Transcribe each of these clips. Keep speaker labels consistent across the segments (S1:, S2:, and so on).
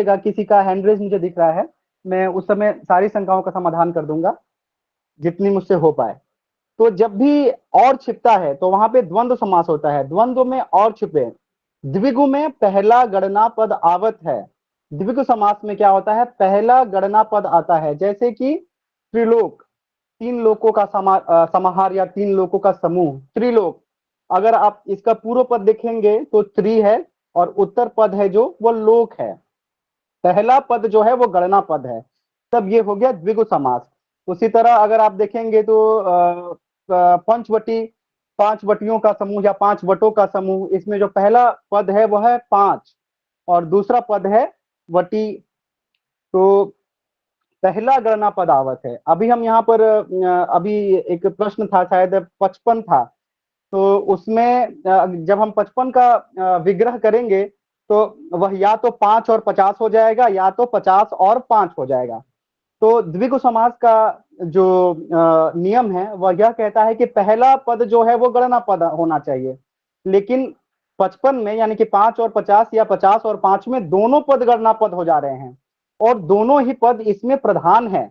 S1: जाएगा, किसी का हैंड रेज मुझे दिख रहा है, मैं उस समय सारी शंकाओं का समाधान कर दूंगा जितनी मुझसे हो पाए। तो जब भी और छिपता है तो वहां पे द्वंद्व समास होता है। द्वंद्व में और छिपे, द्विगु में पहला गणना पद आवत है। द्विगु समास में क्या होता है, पहला गणना पद आता है, जैसे कि त्रिलोक, तीन लोकों का समाहार या तीन लोकों का समूह, त्रिलोक। अगर आप इसका पूर्व पद देखेंगे तो त्रि है और उत्तर पद है जो वो लोक है। पहला पद जो है वो गणना पद है, तब ये हो गया द्विगु समास। उसी तरह अगर आप देखेंगे तो पंचवटी, पांच वटियों का समूह या पांच वटों का समूह, इसमें जो पहला पद है वह है पांच और दूसरा पद है वटी। तो पहला गणना पद आवत है। अभी हम यहाँ पर अभी एक प्रश्न था, शायद 55 था, तो उसमें जब हम 55 का विग्रह करेंगे तो वह या तो 5 और 50 हो जाएगा या तो 50 और 5 हो जाएगा। तो द्विगु समास का जो नियम है वह यह कहता है कि पहला पद जो है वो गणना पद होना चाहिए, लेकिन 55 में यानी कि 5 और 50 या 50 और 5 में दोनों पद गणना पद हो जा रहे हैं और दोनों ही पद इसमें प्रधान है।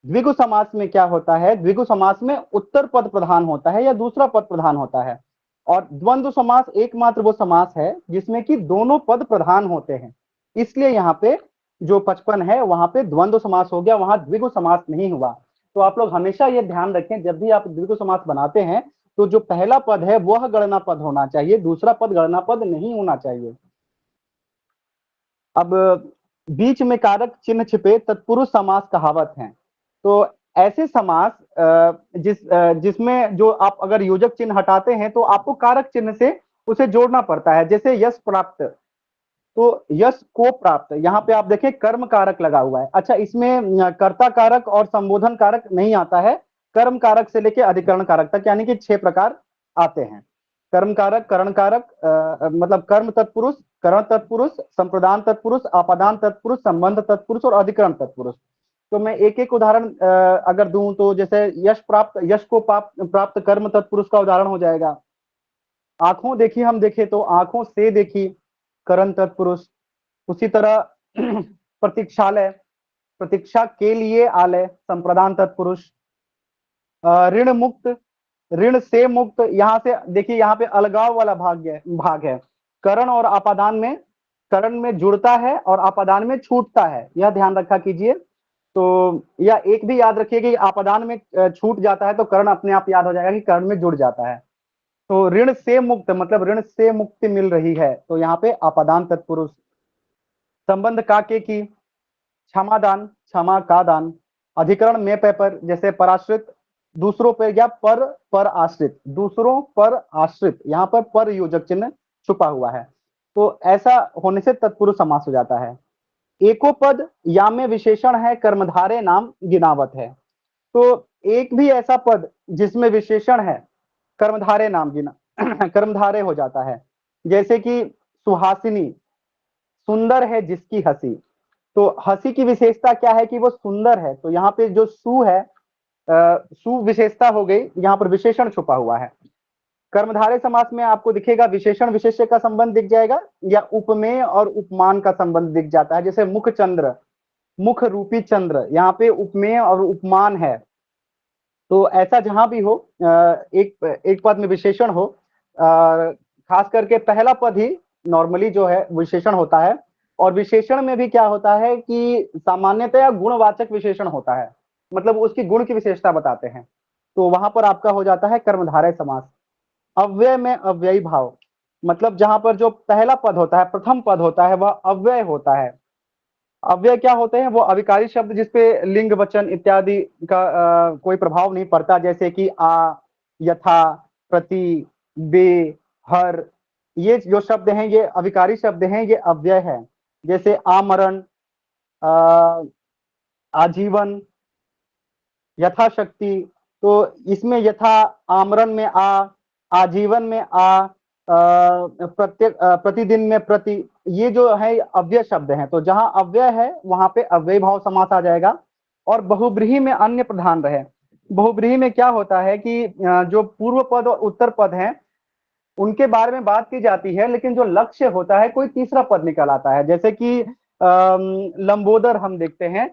S1: द्विगु समास में क्या होता है, द्विगु समास में उत्तर पद प्रधान होता है या दूसरा पद प्रधान होता है, और द्वंद्व समास एकमात्र वो समास है जिसमें कि दोनों पद प्रधान होते हैं। इसलिए यहाँ पे जो 55 है वहां पे द्वंद्व समास हो गया, वहां द्विगु समास नहीं हुआ। तो आप लोग हमेशा ये ध्यान रखें, जब भी आप द्विगु समास बनाते हैं तो जो पहला पद है वह गणना पद होना चाहिए, दूसरा पद गणना पद नहीं होना चाहिए। अब बीच में कारक चिन्ह छिपे तत्पुरुष समास कहावत है। तो ऐसे समास जिसमें जो आप अगर योजक चिन्ह हटाते हैं तो आपको कारक चिन्ह से उसे जोड़ना पड़ता है, जैसे यश प्राप्त, तो यश को प्राप्त, यहाँ पे आप देखें कर्म कारक लगा हुआ है। अच्छा, इसमें कर्ता कारक और संबोधन कारक नहीं आता है, कर्म कारक से लेके अधिकरण कारक तक यानी कि 6 प्रकार आते हैं। कर्म कारक, करण कारक, मतलब कर्म तत्पुरुष, करण तत्पुरुष, संप्रदान तत्पुरुष, आपादान तत्पुरुष, संबंध तत्पुरुष और अधिकरण तत्पुरुष। तो मैं एक एक उदाहरण अगर दूं तो जैसे यश प्राप्त, यश को प्राप्त कर्म तत्पुरुष का उदाहरण हो जाएगा। आंखों देखी, हम देखे तो आंखों से देखी, करण तत्पुरुष। उसी तरह प्रतीक्षालय, प्रतीक्षा के लिए आलय, संप्रदान तत्पुरुष। ऋण मुक्त, ऋण से मुक्त, यहाँ से देखिए यहाँ पे अलगाव वाला भाग है। करण और आपादान में, करण में जुड़ता है और आपादान में छूटता है, यह ध्यान रखा कीजिए। तो या एक भी याद रखिए कि आपादान में छूट जाता है तो करण अपने आप याद हो जाएगा कि करण में जुड़ जाता है। तो ऋण से मुक्त मतलब ऋण से मुक्ति मिल रही है, तो यहाँ पे आपादान तत्पुरुष। संबंध का के की, क्षमादान, क्षमा का दान। अधिकरण में पे पर, जैसे पराश्रित, दूसरों पर या पर आश्रित, दूसरों पर आश्रित, यहाँ पर योजक चिन्ह छुपा हुआ है। तो ऐसा होने से तत्पुरुष समास हो जाता है। एको पद या में विशेषण है, कर्मधारे नाम गिनावत है। तो एक भी ऐसा पद जिसमें विशेषण है, कर्मधारे नाम गिना कर्मधारे हो जाता है। जैसे कि सुहासिनी, सुंदर है जिसकी हंसी। तो हंसी की विशेषता क्या है कि वो सुंदर है, तो यहाँ पे जो सु है, सु विशेषता हो गई, यहाँ पर विशेषण छुपा हुआ है। कर्मधारय समास में आपको दिखेगा विशेषण विशेष्य का संबंध दिख जाएगा या उपमेय और उपमान का संबंध दिख जाता है। जैसे मुख चंद्र, मुख रूपी चंद्र, यहाँ पे उपमेय और उपमान है। तो ऐसा जहां भी हो, एक पद में विशेषण हो, खास करके पहला पद ही नॉर्मली जो है विशेषण होता है। और विशेषण में भी क्या होता है कि सामान्यतया गुणवाचक विशेषण होता है, मतलब उसकी गुण की विशेषता बताते हैं। तो वहां पर आपका हो जाता है कर्मधारय समास। अव्यय में अव्ययी भाव, मतलब जहां पर जो पहला पद होता है, प्रथम पद होता है, वह अव्यय होता है। अव्यय क्या होते हैं, वो अविकारी शब्द जिसपे लिंग वचन इत्यादि का कोई प्रभाव नहीं पड़ता, जैसे कि आ, यथा, प्रति, बे, हर, ये जो शब्द हैं ये अविकारी शब्द हैं, ये अव्यय है। जैसे आमरण, आजीवन, यथाशक्ति। तो इसमें यथा, आमरण में आ, आजीवन में आ, प्रत्येक, प्रतिदिन में प्रति, ये जो है अव्यय शब्द हैं। तो जहां अव्यय है वहां पे अव्यय भाव समास आ जाएगा। और बहुब्रीहि में अन्य प्रधान रहे। बहुब्रीहि में क्या होता है कि जो पूर्व पद और उत्तर पद हैं उनके बारे में बात की जाती है, लेकिन जो लक्ष्य होता है कोई तीसरा पद निकल आता है। जैसे कि लंबोदर हम देखते हैं,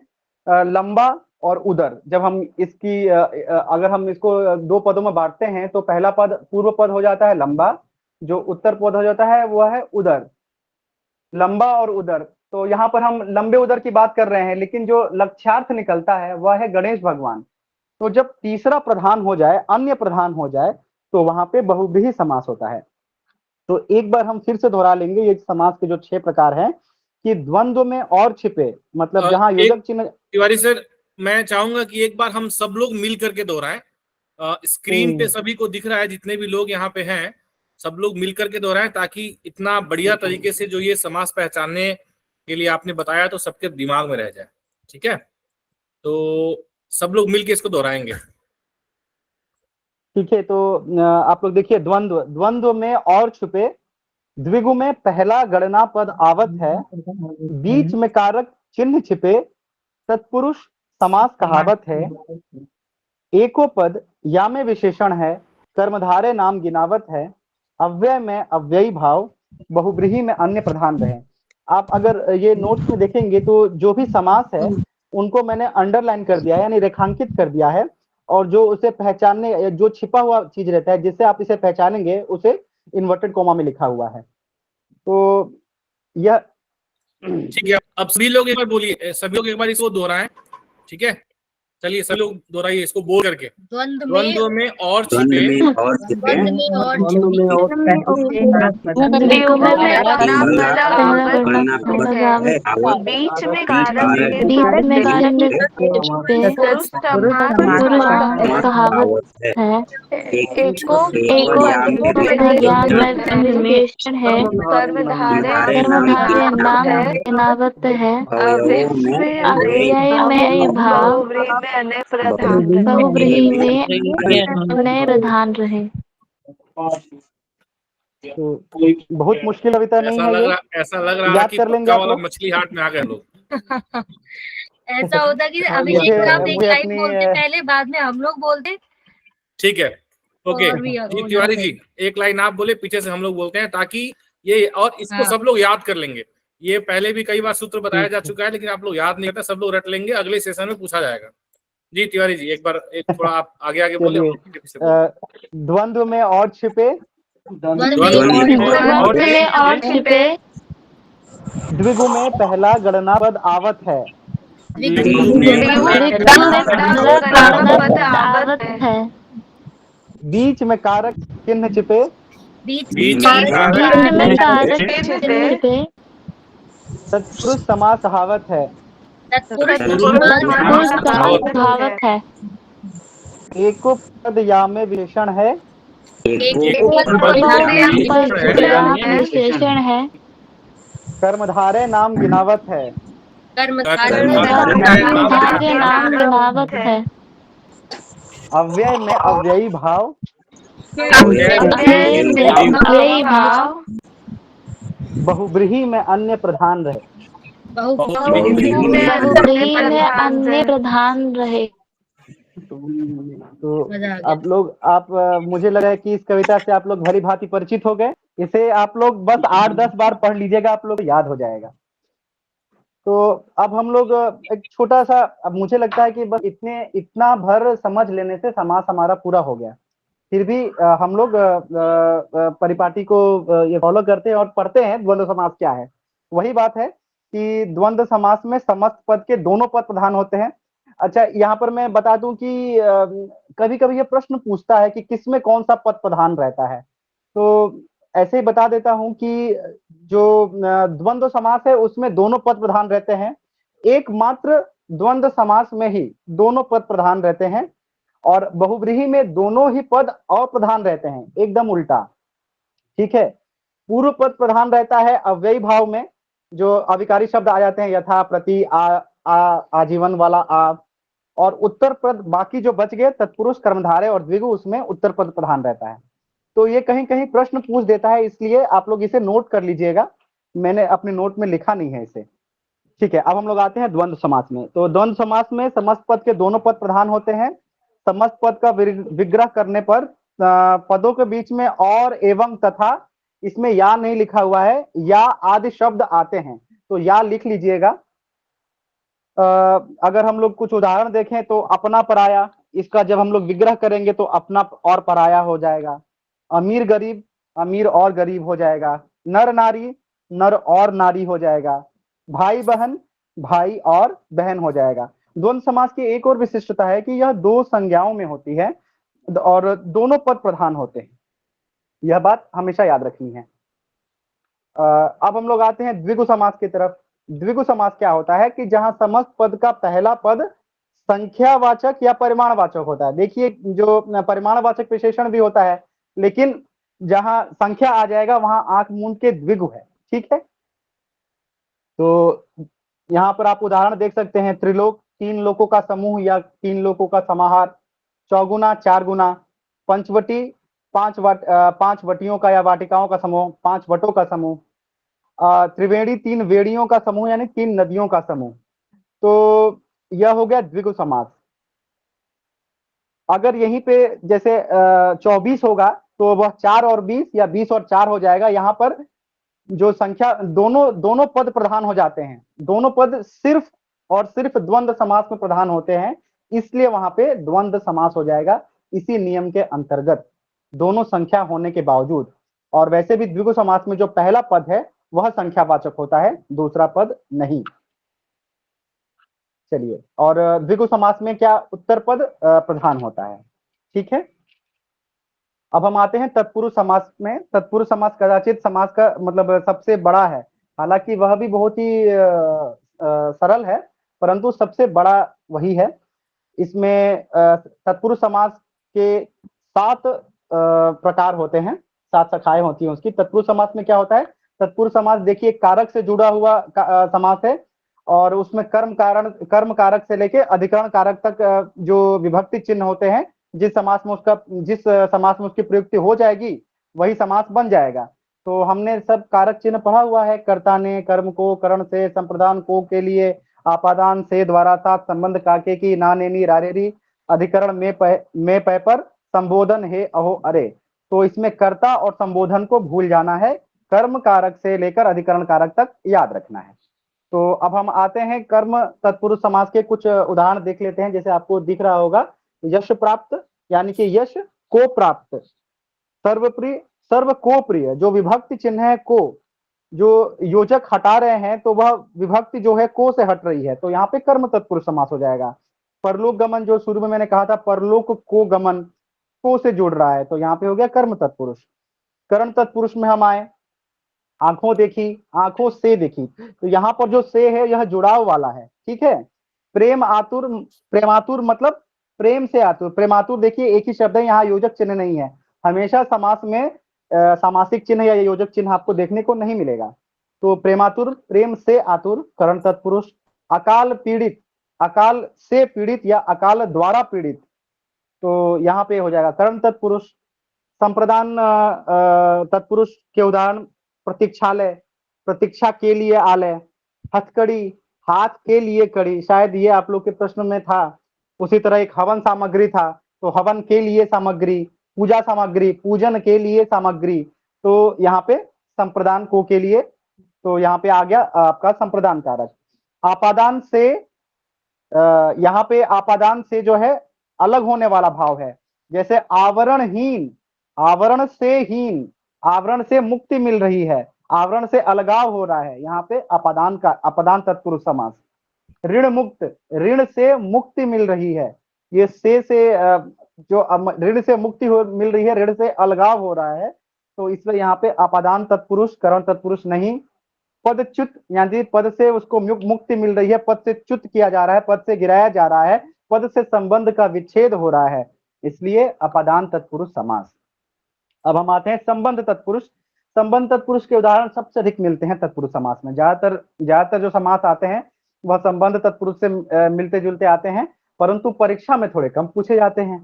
S1: लंबा और उदर। जब हम इसकी अगर हम इसको दो पदों में बांटते हैं तो पहला पद पूर्व पद हो जाता है लंबा, जो उत्तर पद हो जाता है वह है उदर। लंबा और उदर, तो यहाँ पर हम लंबे उदर की बात कर रहे हैं, लेकिन जो लक्ष्यार्थ निकलता है वह है गणेश भगवान। तो जब तीसरा प्रधान हो जाए, अन्य प्रधान हो जाए, तो वहां पे बहुव्रीहि समास होता है। तो एक बार हम फिर से दोहरा लेंगे ये समास के जो 6 प्रकार हैं, कि द्वंद्व में और छिपे, मतलब जहां
S2: एक
S1: योजक चिन्ह।
S2: तिवारी सर, मैं चाहूंगा कि एक बार हम सब लोग मिल करके दोहराएं। स्क्रीन पे सभी को दिख रहा है, जितने भी लोग यहाँ पे हैं सब लोग मिल करके दोहराएं, ताकि इतना बढ़िया तरीके से जो ये समास पहचानने के लिए आपने बताया तो सबके दिमाग में रह जाए। ठीक है, तो सब लोग मिल के इसको दोहराएंगे।
S1: ठीक है, तो आप लोग देखिए, द्वंद्व, द्वंद्व में और छुपे, द्विगु में पहला गणना पद आवत है, बीच में कारक चिन्ह छिपे, तत्पुरुष समास कहावत है, एको पद या में विशेषण है, कर्मधारे नाम गिनावत है, अव्यय में अव्ययी भाव, बहुव्रीहि में अन्य प्रधान रहे। आप अगर ये नोट्स में देखेंगे तो जो भी समास है उनको मैंने अंडरलाइन कर दिया है, यानी रेखांकित कर दिया है, और जो उसे पहचानने, जो छिपा हुआ चीज रहता है जिससे आप इसे पहचानेंगे, उसे इन्वर्टेड कोमा में लिखा हुआ है। तो यह
S2: ठीक है, अब सभी लोग एक बार बोलिए, सभी लोग एक बार इसको दोहराएं। ठीक है, चलिए सभी लोग दोहराइए इसको बोल करके। द्वंद्व में और छिपे,
S3: बीच में कहावत है, एको विशेषण है, कर्मधारय नाम गिनावत है, अव्यय में भाव, बहुव्रीहि में अन्य प्रधान रहे।
S1: तो बहुत मुश्किल कविता नहीं है ये,
S2: ऐसा लग रहा है
S1: याद
S2: कि
S1: कर लेंगे
S2: पक्का
S1: आप
S2: वाला
S1: लोग।
S2: मछली हाट में आ गए लोग।
S4: ऐसा होता कि अभिषेक साहब एक लाइन बोलते पहले, बाद में हम लोग बोलते।
S2: ठीक है, ओके जी, तिवारी जी एक लाइन आप बोले, पीछे से हम लोग बोलते हैं, ताकि ये, और इसको सब लोग याद कर लेंगे। ये पहले भी कई बार सूत्र बताया जा चुका है, लेकिन आप लोग याद नहीं करते, सब लोग रट लेंगे, अगले सेशन में पूछा जाएगा। जी तिवारी जी एक बार थोड़ा आप आगे बोले।
S1: द्वंद्व में और छिपे, द्विगु में पहला गणना पद आवत है, बीच में कारक चिन्ह छिपे, तत्पुरुष समास कहावत है, एको पद या में विशेषण है, कर्मधारय नाम गिनावत है, अव्यय में अव्ययी भाव, बहुव्रीहि में अन्य प्रधान रहे। तो आप मुझे लग रहा है कि इस कविता से आप लोग भली भांति परिचित हो गए। इसे आप लोग बस 8-10 बार पढ़ लीजिएगा, आप लोग याद हो जाएगा। तो अब हम लोग एक छोटा सा, अब मुझे लगता है कि बस इतना भर समझ लेने से समास हमारा पूरा हो गया। फिर भी हम लोग परिपाटी को ये फॉलो करते हैं और पढ़ते हैं द्वंद्व समास क्या है। वही बात है कि द्वंद्व समास में समस्त पद के दोनों पद प्रधान होते हैं। अच्छा, यहाँ पर मैं बता दूं कि कभी कभी ये प्रश्न पूछता है कि किसमें कौन सा पद प्रधान रहता है। तो ऐसे ही बता देता हूं कि जो द्वंद्व समास है उसमें दोनों पद प्रधान रहते हैं। एकमात्र द्वंद्व समास में ही दोनों पद प्रधान रहते हैं, और बहुव्रीहि में दोनों ही पद अप्रधान रहते हैं, एकदम उल्टा। ठीक है, पूर्व पद प्रधान रहता है अव्ययी भाव में, जो अविकारी शब्द आ जाते हैं, यथा, प्रति, आजीवन वाला आ, और उत्तर पद बाकी जो बच गए, तत्पुरुष, कर्मधारय और द्विगु, उसमें उत्तर पद प्रधान रहता है। तो ये कहीं कहीं प्रश्न पूछ देता है, इसलिए आप लोग इसे नोट कर लीजिएगा, मैंने अपने नोट में लिखा नहीं है इसे। ठीक है, अब हम लोग आते हैं द्वंद्व समास में। तो द्वंद्व समास में समस्त पद के दोनों पद प्रधान होते हैं। समस्त पद का विग्रह करने पर पदों के बीच में और, एवं, तथा, इसमें या नहीं लिखा हुआ है, या आदि शब्द आते हैं। तो या लिख लीजिएगा। अगर हम लोग कुछ उदाहरण देखें तो अपना पराया, इसका जब हम लोग विग्रह करेंगे तो अपना और पराया हो जाएगा। अमीर गरीब, अमीर और गरीब हो जाएगा। नर नारी, नर और नारी हो जाएगा। भाई बहन, भाई और बहन हो जाएगा। द्वंद्व समास की एक और विशिष्टता है कि यह दो संज्ञाओं में होती है और दोनों पद प्रधान होते हैं। यह बात हमेशा याद रखनी है। अब हम लोग आते हैं द्विगु समास की तरफ। द्विगु समास क्या होता है कि जहां समस्त पद का पहला पद संख्यावाचक या परिमाणवाचक होता है। देखिए, जो परिमाणवाचक विशेषण भी होता है, लेकिन जहां संख्या आ जाएगा वहां आंख मूंद के द्विगु है। ठीक है, तो यहाँ पर आप उदाहरण देख सकते हैं। त्रिलोक, तीन लोकों का समूह या तीन लोकों का समाहार। चौगुना, चार गुना। पंचवटी, पांच वटियों का या वाटिकाओं का समूह, पांच वटों का समूह। त्रिवेणी, तीन वेड़ियों का समूह यानी तीन नदियों का समूह। तो यह हो गया द्विगु समास। अगर यहीं पे जैसे 24 होगा तो वह 4 और 20 या 20 और 4 हो जाएगा। यहाँ पर जो संख्या दोनों पद प्रधान हो जाते हैं। दोनों पद सिर्फ और सिर्फ द्वंद्व समास में प्रधान होते हैं, इसलिए वहां पे द्वंद्व समास हो जाएगा इसी नियम के अंतर्गत, दोनों संख्या होने के बावजूद। और वैसे भी द्विगु समास में जो पहला पद है वह संख्यावाचक होता है, दूसरा पद नहीं। चलिए, और द्विगु समास में क्या उत्तर पद प्रधान होता है। ठीक है, अब हम आते हैं तत्पुरुष समास में। तत्पुरुष समास कदाचित समास का मतलब सबसे बड़ा है, हालांकि वह भी बहुत ही सरल है, परंतु सबसे बड़ा वही है। इसमें तत्पुरुष समास के 7 प्रकार होते हैं, 7 शाखाएं होती हैं उसकी। तत्पुरुष समास में क्या होता है? तत्पुरुष समास देखिए कारक से जुड़ा हुआ समास है, और उसमें कर्म कारक से लेके अधिकरण कारक तक जो विभक्ति चिन्ह होते हैं, जिस समास में उसकी प्रयुक्ति हो जाएगी वही समास बन जाएगा। तो हमने सब कारक चिन्ह पढ़ा हुआ है। कर्ता ने, कर्म को, करण से, संप्रदान को के लिए, आपादान से, द्वारा, साथ, संबंध, काके की, ना, नेनी, रारेरी, अधिकरण में पै पर, संबोधन है अहो अरे। तो इसमें कर्ता और संबोधन को भूल जाना है, कर्म कारक से लेकर अधिकरण कारक तक याद रखना है। तो अब हम आते हैं कर्म तत्पुरुष समास के कुछ उदाहरण देख लेते हैं। जैसे आपको दिख रहा होगा, यश प्राप्त यानी कि यश को प्राप्त। सर्वप्रिय, सर्व को प्रिय, जो विभक्ति चिन्ह है को, जो योजक हटा रहे हैं तो वह विभक्ति जो है को से हट रही है, तो यहाँ पे कर्म तत्पुरुष समास हो जाएगा। परलोक गमन, जो शुरू में मैंने कहा था परलोक को गमन, को से जुड़ रहा है, तो यहाँ पे हो गया कर्म तत्पुरुष। करण तत्पुरुष में हम आए, आंखों देखी, आंखों से देखी, तो यहाँ पर जो से है यह जुड़ाव वाला है। ठीक है, प्रेम आतुर, प्रेमातुर मतलब प्रेम से आतुर। प्रेमातुर देखिए एक ही शब्द है, यहाँ योजक चिन्ह नहीं है। हमेशा समास में सामासिक चिन्ह या योजक चिन्ह आपको देखने को नहीं मिलेगा। तो प्रेमातुर, प्रेम से आतुर, करण तत्पुरुष। अकाल पीड़ित, अकाल से पीड़ित या अकाल द्वारा पीड़ित, तो यहाँ पे हो जाएगा करण तत्पुरुष। संप्रदान तत्पुरुष के उदाहरण प्रतीक्षालय, प्रतीक्षा के लिए आलय। हथकड़ी, हाथ के लिए कड़ी, शायद ये आप लोग के प्रश्न में था। उसी तरह एक हवन सामग्री था, तो हवन के लिए सामग्री। पूजा सामग्री, पूजन के लिए सामग्री, तो यहाँ पे संप्रदान को के लिए, तो यहाँ पे आ गया आपका संप्रदान कारक। आपादान से, यहाँ पे आपादान से जो है अलग होने वाला भाव है। जैसे आवरणहीन, आवरण से हीन, आवरण से मुक्ति मिल रही है, आवरण से अलगाव हो रहा है, यहाँ पे अपादान का अपादान तत्पुरुष समास। ऋण मुक्त, ऋण से मुक्ति मिल रही है, ये से जो ऋण से मुक्ति मिल रही है, ऋण से अलगाव हो रहा है, तो इसलिए यहाँ पे अपादान तत्पुरुष, करण तत्पुरुष नहीं। पदच्युत यानी पद से उसको मुक्ति मिल रही है, पद से च्युत किया जा रहा है, पद से गिराया जा रहा है, पद से संबंध का विच्छेद हो रहा है, इसलिए अपादान तत्पुरुष समास। अब हम आते हैं संबंध तत्पुरुष। संबंध तत्पुरुष के उदाहरण सबसे अधिक मिलते हैं तत्पुरुष समास में। ज्यादातर जो समास आते हैं वह संबंध तत्पुरुष से मिलते जुलते आते हैं, परंतु परीक्षा में थोड़े कम पूछे जाते हैं।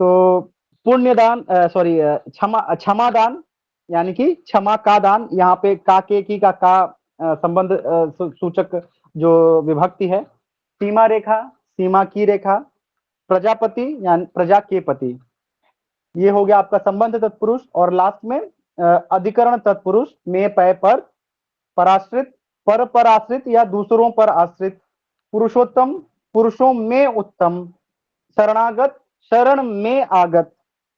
S1: तो पुण्यदान, क्षमादान यानी कि क्षमा का दान, यहाँ पे का के की का संबंध सूचक जो विभक्ति है। सीमा रेखा, सीमा की रेखा। प्रजापति यानी प्रजा के पति, ये हो गया आपका संबंध तत्पुरुष। और लास्ट में अधिकरण तत्पुरुष में पै पर, पराश्रित, पर आश्रित या दूसरों पर आश्रित, पुरुषोत्तम पुरुषों में उत्तम, शरणागत शरण में आगत।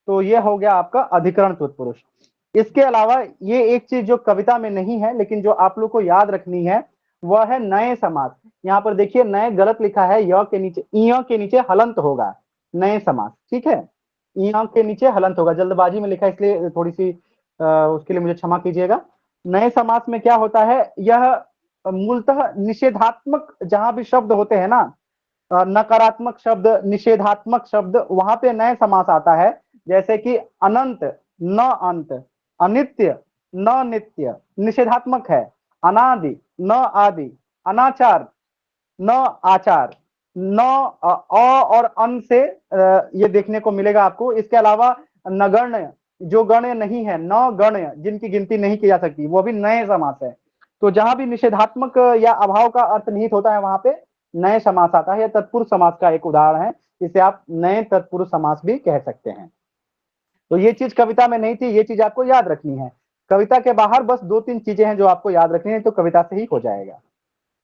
S1: तो ये हो गया आपका अधिकरण तत्पुरुष। इसके अलावा ये एक चीज जो कविता में नहीं है लेकिन जो आप लोग को याद रखनी है वह है नए समास। यहाँ पर देखिए नए गलत लिखा है, य के नीचे इ के नीचे हलंत होगा, नए समास, ठीक है, इ के नीचे हलंत होगा, जल्दबाजी में लिखा है इसलिए थोड़ी सी उसके लिए मुझे क्षमा कीजिएगा। नए समास में क्या होता है, यह मूलतः निषेधात्मक जहां भी शब्द होते हैं ना, नकारात्मक शब्द, निषेधात्मक शब्द, वहां पे नए समास आता है। जैसे कि अनंत न अंत, अनित्य न नित्य, निषेधात्मक है। अनादि न आदि, अनाचार न आचार, न और अन से ये देखने को मिलेगा आपको। इसके अलावा नगण्य, जो गण्य नहीं है, न गण्य, जिनकी गिनती नहीं की जा सकती, वो भी नए समास है। तो जहां भी निषेधात्मक या अभाव का अर्थ निहित होता है वहां पे नए समास आता है। यह तत्पुरुष समास का एक उदाहरण है, इसे आप नए तत्पुरुष समास भी कह सकते हैं। तो ये चीज कविता में नहीं थी, ये चीज आपको याद रखनी है। कविता के बाहर बस 2-3 चीजें हैं जो आपको याद रखनी है, तो कविता से ही हो जाएगा।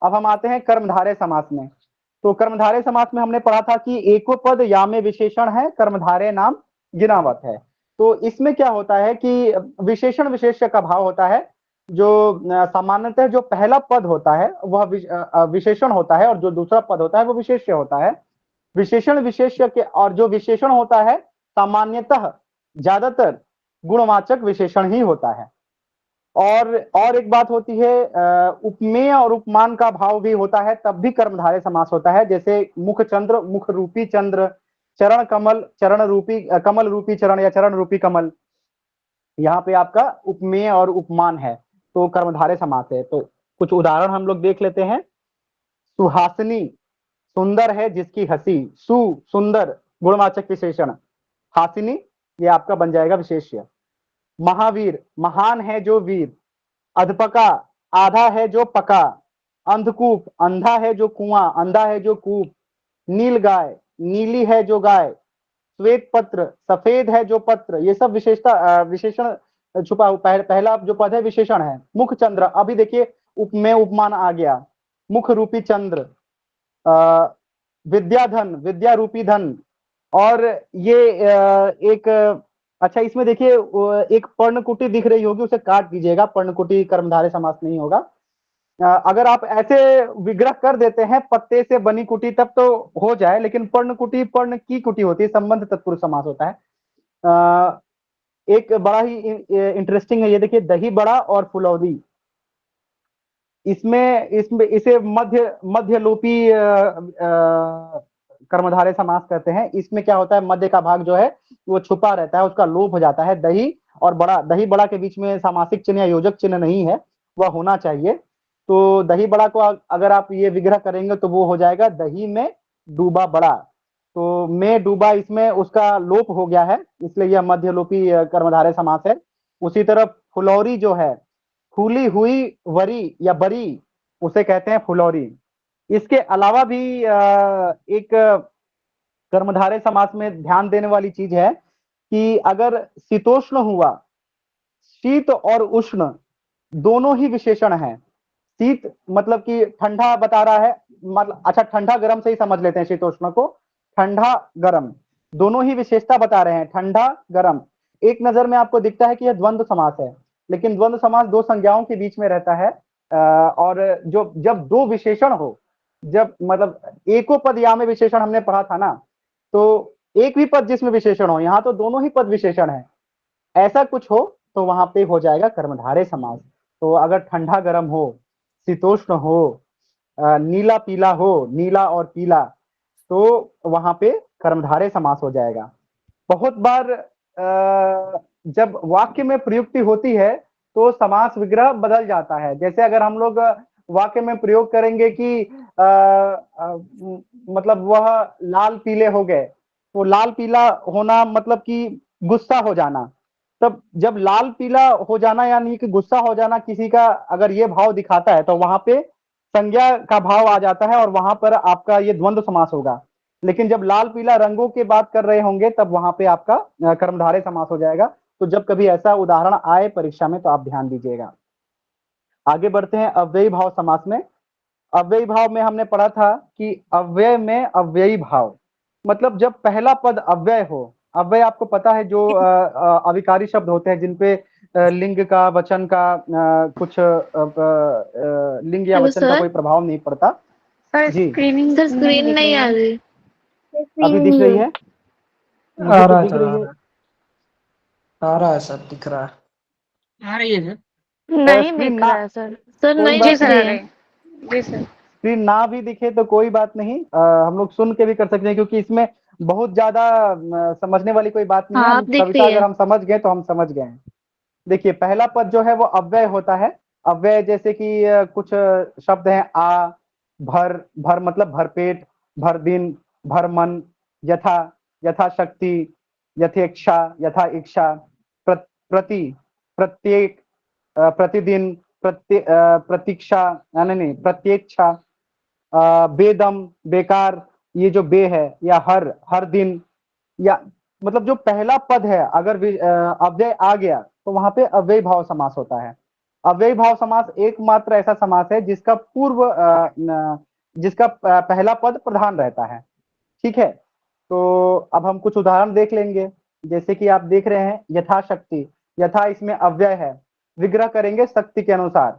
S1: अब हम आते हैं कर्मधारय समास में। तो कर्मधारय समास में हमने पढ़ा था कि एको पद या में विशेषण है, कर्मधारय नाम गिनावत है। तो इसमें क्या होता है कि विशेषण विशेष्य का भाव होता है। जो सामान्यतः जो पहला पद होता है वह विशेषण होता है और जो दूसरा पद होता है वो विशेष्य होता है। विशेषण विशेष्य के, और जो विशेषण होता है सामान्यतः ज्यादातर गुणवाचक विशेषण ही होता है। और एक बात होती है, उपमेय और उपमान का भाव भी होता है, तब भी कर्मधारय समास होता है। जैसे मुख चंद्र, मुख रूपी चंद्र, चरण कमल, चरण रूपी कमल रूपी चरण या चरण रूपी कमल, यहाँ पे आपका उपमेय और उपमान है, तो कर्मधारय समास है। तो कुछ उदाहरण हम लोग देख लेते हैं। सुहासिनी, सुंदर है जिसकी हंसी, सु सुंदर गुणवाचक विशेषण, हासिनी ये आपका बन जाएगा विशेष्य। महावीर, महान है जो वीर। अधपका, आधा है जो पका। अंधकूप, अंधा है जो कुआं, अंधा है जो कूप। नील गाय, नीली है जो गाय। श्वेत पत्र, सफेद है जो पत्र। ये सब विशेषता विशेषण छुपा पहला जो पद है विशेषण है। मुख चंद्र, अभी देखिए उपमेय उपमान आ गया। मुख रूपी चंद्र, विद्याधन, विद्या रूपी धन। और ये एक, अच्छा इसमें देखिए एक पर्णकुटी दिख रही होगी, उसे काट दीजिएगा, पर्णकुटी कर्मधारय समास नहीं होगा। अगर आप ऐसे विग्रह कर देते हैं पत्ते से बनी कुटी तब तो हो जाए, लेकिन पर्णकुटी पर्ण की कुटी होती है, संबंध तत्पुरुष समास होता है। एक बड़ा ही इंटरेस्टिंग है, ये देखिए दही बड़ा और फुलौदी। इसमें इसे मध्य लोपी कर्मधारय समास कहते हैं। इसमें क्या होता है, मध्य का भाग जो है वो छुपा रहता है, उसका लोप हो जाता है। दही और बड़ा, दही बड़ा के बीच में सामासिक चिन्ह या योजक चिन्ह नहीं है, वह होना चाहिए। तो दही बड़ा को अगर आप ये विग्रह करेंगे तो वो हो जाएगा दही में डूबा बड़ा। तो में डूबा, इसमें उसका लोप हो गया है, इसलिए यह मध्य लोपी कर्मधारय समास है। उसी तरह फुलौरी जो है, फूली हुई वरी या बरी, उसे कहते हैं फुलौरी। इसके अलावा भी एक कर्मधारय समास में ध्यान देने वाली चीज है कि अगर शीतोष्ण हुआ, शीत और उष्ण दोनों ही विशेषण हैं। शीत मतलब कि ठंडा बता रहा है, मतलब अच्छा ठंडा गर्म से ही समझ लेते हैं शीतोष्ण को। ठंडा गर्म दोनों ही विशेषता बता रहे हैं, ठंडा गर्म। एक नजर में आपको दिखता है कि यह द्वंद्व समास है, लेकिन द्वंद्व समास दो संज्ञाओं के बीच में रहता है। और जो जब दो विशेषण हो, जब मतलब एको पद या में विशेषण हमने पढ़ा था ना, तो एक भी पद जिसमें विशेषण हो, यहाँ तो दोनों ही पद विशेषण है, ऐसा कुछ हो तो वहां पे हो जाएगा कर्मधारय समास। तो अगर ठंडा गर्म हो, शीतोष्ण हो, नीला पीला हो, नीला और पीला, तो वहां पे कर्मधारय समास हो जाएगा। बहुत बार जब वाक्य में प्रयुक्ति होती है तो समास विग्रह बदल जाता है। जैसे अगर हम लोग वाक्य में प्रयोग करेंगे कि मतलब वह लाल पीले हो गए, तो लाल पीला होना मतलब कि गुस्सा हो जाना। तब जब लाल पीला हो जाना यानी कि गुस्सा हो जाना किसी का अगर ये भाव दिखाता है तो वहां पे संज्ञा का भाव आ जाता है और वहां पर आपका ये द्वंद्व समास होगा। लेकिन जब लाल पीला रंगों की बात कर रहे होंगे तब वहां पे आपका कर्मधारय समास हो जाएगा। तो जब कभी ऐसा उदाहरण आए परीक्षा में तो आप ध्यान दीजिएगा। आगे बढ़ते हैं अव्ययी भाव समास में। अव्ययी भाव में हमने पढ़ा था कि अव्यय में अव्ययी भाव, मतलब जब पहला पद अव्यय हो। अव्यय आपको पता है जो अविकारी शब्द होते हैं जिनपे लिंग का वचन का कुछ लिंग या
S3: हेलो
S1: वचन का
S3: सर।
S1: कोई प्रभाव नहीं पड़ता। जी
S3: सर स्क्रीन नहीं आ रही।
S1: अभी दिख रही है, मुझे तो दिख रही है।
S5: आ रहा है सर, दिख रहा है।
S2: आ रही है
S3: नहीं
S1: स्क्रीन
S3: दिख
S1: ना,
S3: रहा है सर। सर
S1: कोई
S3: नहीं
S1: बात
S3: दिख रही है।
S4: जी सर।
S1: स्क्रीन ना भी दिखे तो कोई बात नहीं, हम लोग सुन के भी कर सकते हैं, क्योंकि इसमें बहुत ज्यादा समझने वाली कोई बात नहीं है।
S3: हाँ
S1: हम
S3: आप दिखती
S1: कविता अगर
S3: है।
S1: हम समझ गए तो हम समझ गए हैं। देखिए पहला पद जो है वो अव्यय होता है। अव्यय जैसे कि कुछ शब्द हैं आ, भर, भर मतलब भरपेट, भर दिन, भर मन, यथा, यथाशक्ति, यथेच्छा, यथा इच्छा, प्रति, प्रत्येक, प्रतिदिन, प्रतीक्षा, नहीं प्रत्येक्षा, बेदम, बेकार, ये जो बे है, या हर, हर दिन, या मतलब जो पहला पद है अगर अव्यय आ गया तो वहां पे अव्ययी भाव समास होता है। अव्ययी भाव समास एकमात्र ऐसा समास है जिसका पहला पद प्रधान रहता है। ठीक है, तो अब हम कुछ उदाहरण देख लेंगे। जैसे कि आप देख रहे हैं यथाशक्ति, यथा इसमें अव्यय है, विग्रह करेंगे शक्ति के अनुसार।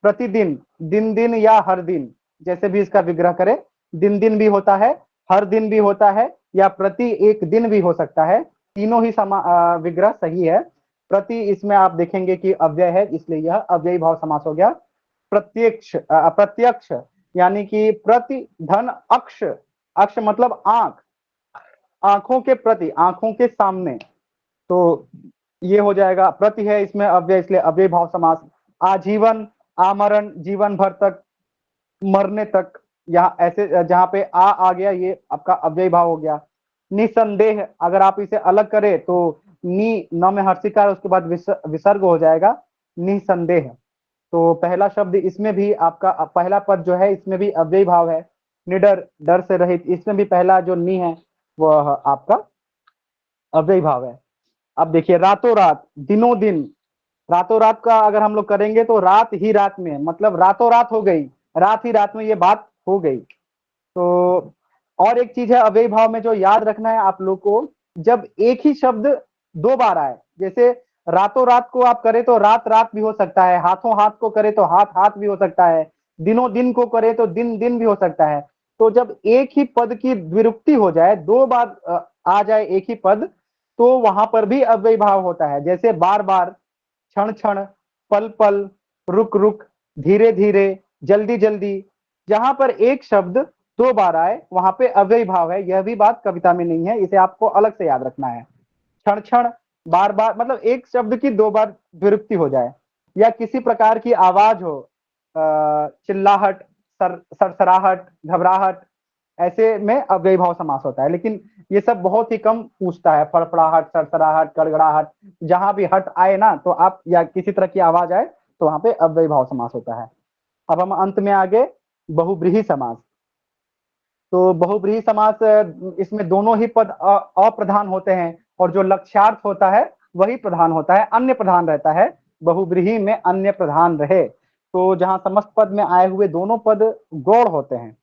S1: प्रतिदिन, दिन दिन या हर दिन, जैसे भी इसका विग्रह करें, दिन दिन भी होता है, हर दिन भी होता है, या प्रति एक दिन भी हो सकता है। तीनों ही विग्रह सही है। प्रति इसमें आप देखेंगे कि अव्यय है, इसलिए यह अव्ययी भाव समास हो गया। प्रत्यक्ष, प्रत्यक्ष यानी कि प्रति धन अक्ष, अक्ष मतलब आंख, आंखों के प्रति, आंखों के सामने, तो ये हो जाएगा। प्रति है इसमें अव्यय, इसलिए अव्ययी भाव समास। आजीवन, आमरण, जीवन भर तक, मरने तक, यहाँ ऐसे जहाँ पे आ गया ये आपका अव्ययी भाव हो गया। निसंदेह, अगर आप इसे अलग करें तो नी, न में हर्षिका है, उसके बाद विसर्ग हो जाएगा, निसंदेह। तो पहला शब्द इसमें भी आपका पहला पद जो है इसमें भी अव्ययी भाव है। निडर, डर से रहित, इसमें भी पहला जो नी है वह आपका अव्ययी भाव है। अब देखिए रातों रात, दिनों दिन, रातों रात का अगर हम लोग करेंगे तो रात ही रात में, मतलब रातों रात हो गई, रात ही रात में ये बात हो गई। तो और एक चीज है अव्ययी भाव में जो याद रखना है आप लोग को, जब एक ही शब्द दो बार आए, जैसे रातों रात को आप करें तो रात रात भी हो सकता है, हाथों हाथ को करे तो हाथ हाथ भी हो सकता है, दिनों दिन को करे तो दिन दिन भी हो सकता है। तो जब एक ही पद की द्विरुक्ति हो जाए, दो बार आ जाए एक ही पद, तो वहां पर भी अव्ययी भाव होता है। जैसे बार बार, क्षण क्षण, पल पल, रुक रुक, धीरे धीरे, जल्दी जल्दी, जहां पर एक शब्द दो बार आए वहां पे अव्ययी भाव है। यह भी बात कविता में नहीं है, इसे आपको अलग से याद रखना है। क्षण क्षण, बार बार मतलब एक शब्द की दो बार विरुक्ति हो जाए, या किसी प्रकार की आवाज हो, चिल्लाहट, सरसराहट, घबराहट, ऐसे में अव्ययी भाव समास होता है। लेकिन ये सब बहुत ही कम पूछता है, फड़फड़ाहट, सरसराहट, गड़गड़ाहट, जहां भी हट आए ना तो आप, या किसी तरह की आवाज आए तो वहां पे अव्ययी भाव समास होता है। अब हम अंत में आगे बहुब्रीहि समास। तो बहुब्रीहि समास, इसमें दोनों ही पद अप्रधान होते हैं, और जो लक्ष्यार्थ होता है वही प्रधान होता है, अन्य प्रधान रहता है। बहुब्रीहि में अन्य प्रधान रहे, तो जहां समस्त पद में आए हुए दोनों पद गौड़ होते हैं,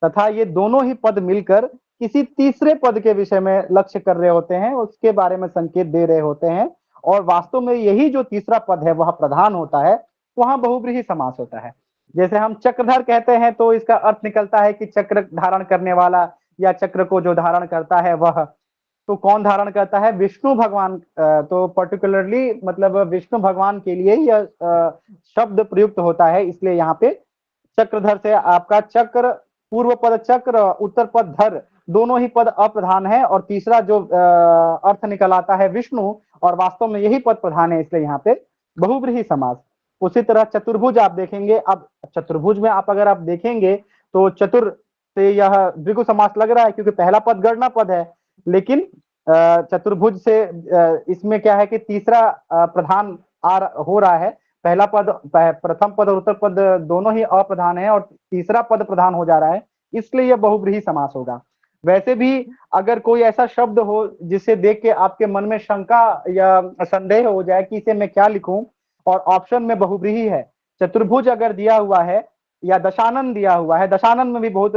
S1: तथा ये दोनों ही पद मिलकर किसी तीसरे पद के विषय में लक्ष्य कर रहे होते हैं, उसके बारे में संकेत दे रहे होते हैं, और वास्तव में यही जो तीसरा पद है वह प्रधान होता है, वहां बहुब्रीहि समास होता है। जैसे हम चक्रधर कहते हैं तो इसका अर्थ निकलता है कि चक्र धारण करने वाला, या चक्र को जो धारण करता है वह। तो कौन धारण करता है? विष्णु भगवान। तो पर्टिकुलरली मतलब विष्णु भगवान के लिए यह शब्द प्रयुक्त होता है, इसलिए यहाँ पे चक्रधर से आपका चक्र, पूर्व पद चक्र, उत्तर पद धर, दोनों ही पद अप्रधान है, और तीसरा जो अर्थ निकल आता है विष्णु, और वास्तव में यही पद प्रधान है, इसलिए यहाँ पे बहुब्रीहि समास। उसी तरह चतुर्भुज आप देखेंगे, अब चतुर्भुज में आप अगर आप देखेंगे तो चतुर से यह द्विगु समास लग रहा है, क्योंकि पहला पद गणना पद है, लेकिन चतुर्भुज से इसमें क्या है कि तीसरा प्रधान हो रहा है। पहला पद, प्रथम पद और उत्तर पद दोनों ही अप्रधान है, और तीसरा पद प्रधान हो जा रहा है, इसलिए यह बहुब्रीहि समास होगा। वैसे भी अगर कोई ऐसा शब्द हो जिसे देख के आपके मन में शंका या संदेह हो जाए कि इसे मैं क्या लिखूं, और ऑप्शन में बहुब्रीहि है, चतुर्भुज अगर दिया हुआ है या दशानन दिया हुआ है, दशानन में भी बहुत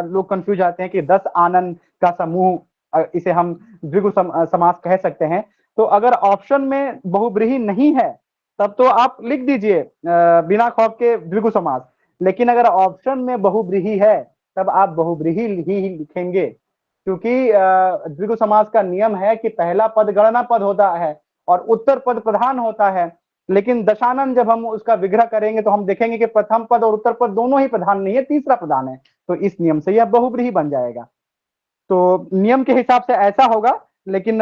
S1: लोग कंफ्यूज आते हैं कि 10 आनंद का समूह, इसे हम द्विगु समास कह सकते हैं। तो अगर ऑप्शन में बहुब्रीहि नहीं है तब तो आप लिख दीजिए बिना खौफ के द्विगु समास, लेकिन अगर ऑप्शन में बहुब्रीहि है तब आप बहुब्रीहि ही लिखेंगे, क्योंकि द्विगु समास का नियम है कि पहला पद गणना पद होता है और उत्तर पद प्रधान होता है, लेकिन दशानन जब हम उसका विग्रह करेंगे तो हम देखेंगे कि प्रथम पद और उत्तर पद दोनों ही प्रधान नहीं है, तीसरा प्रधान है, तो इस नियम से यह बहुब्रीहि बन जाएगा। तो नियम के हिसाब से ऐसा होगा, लेकिन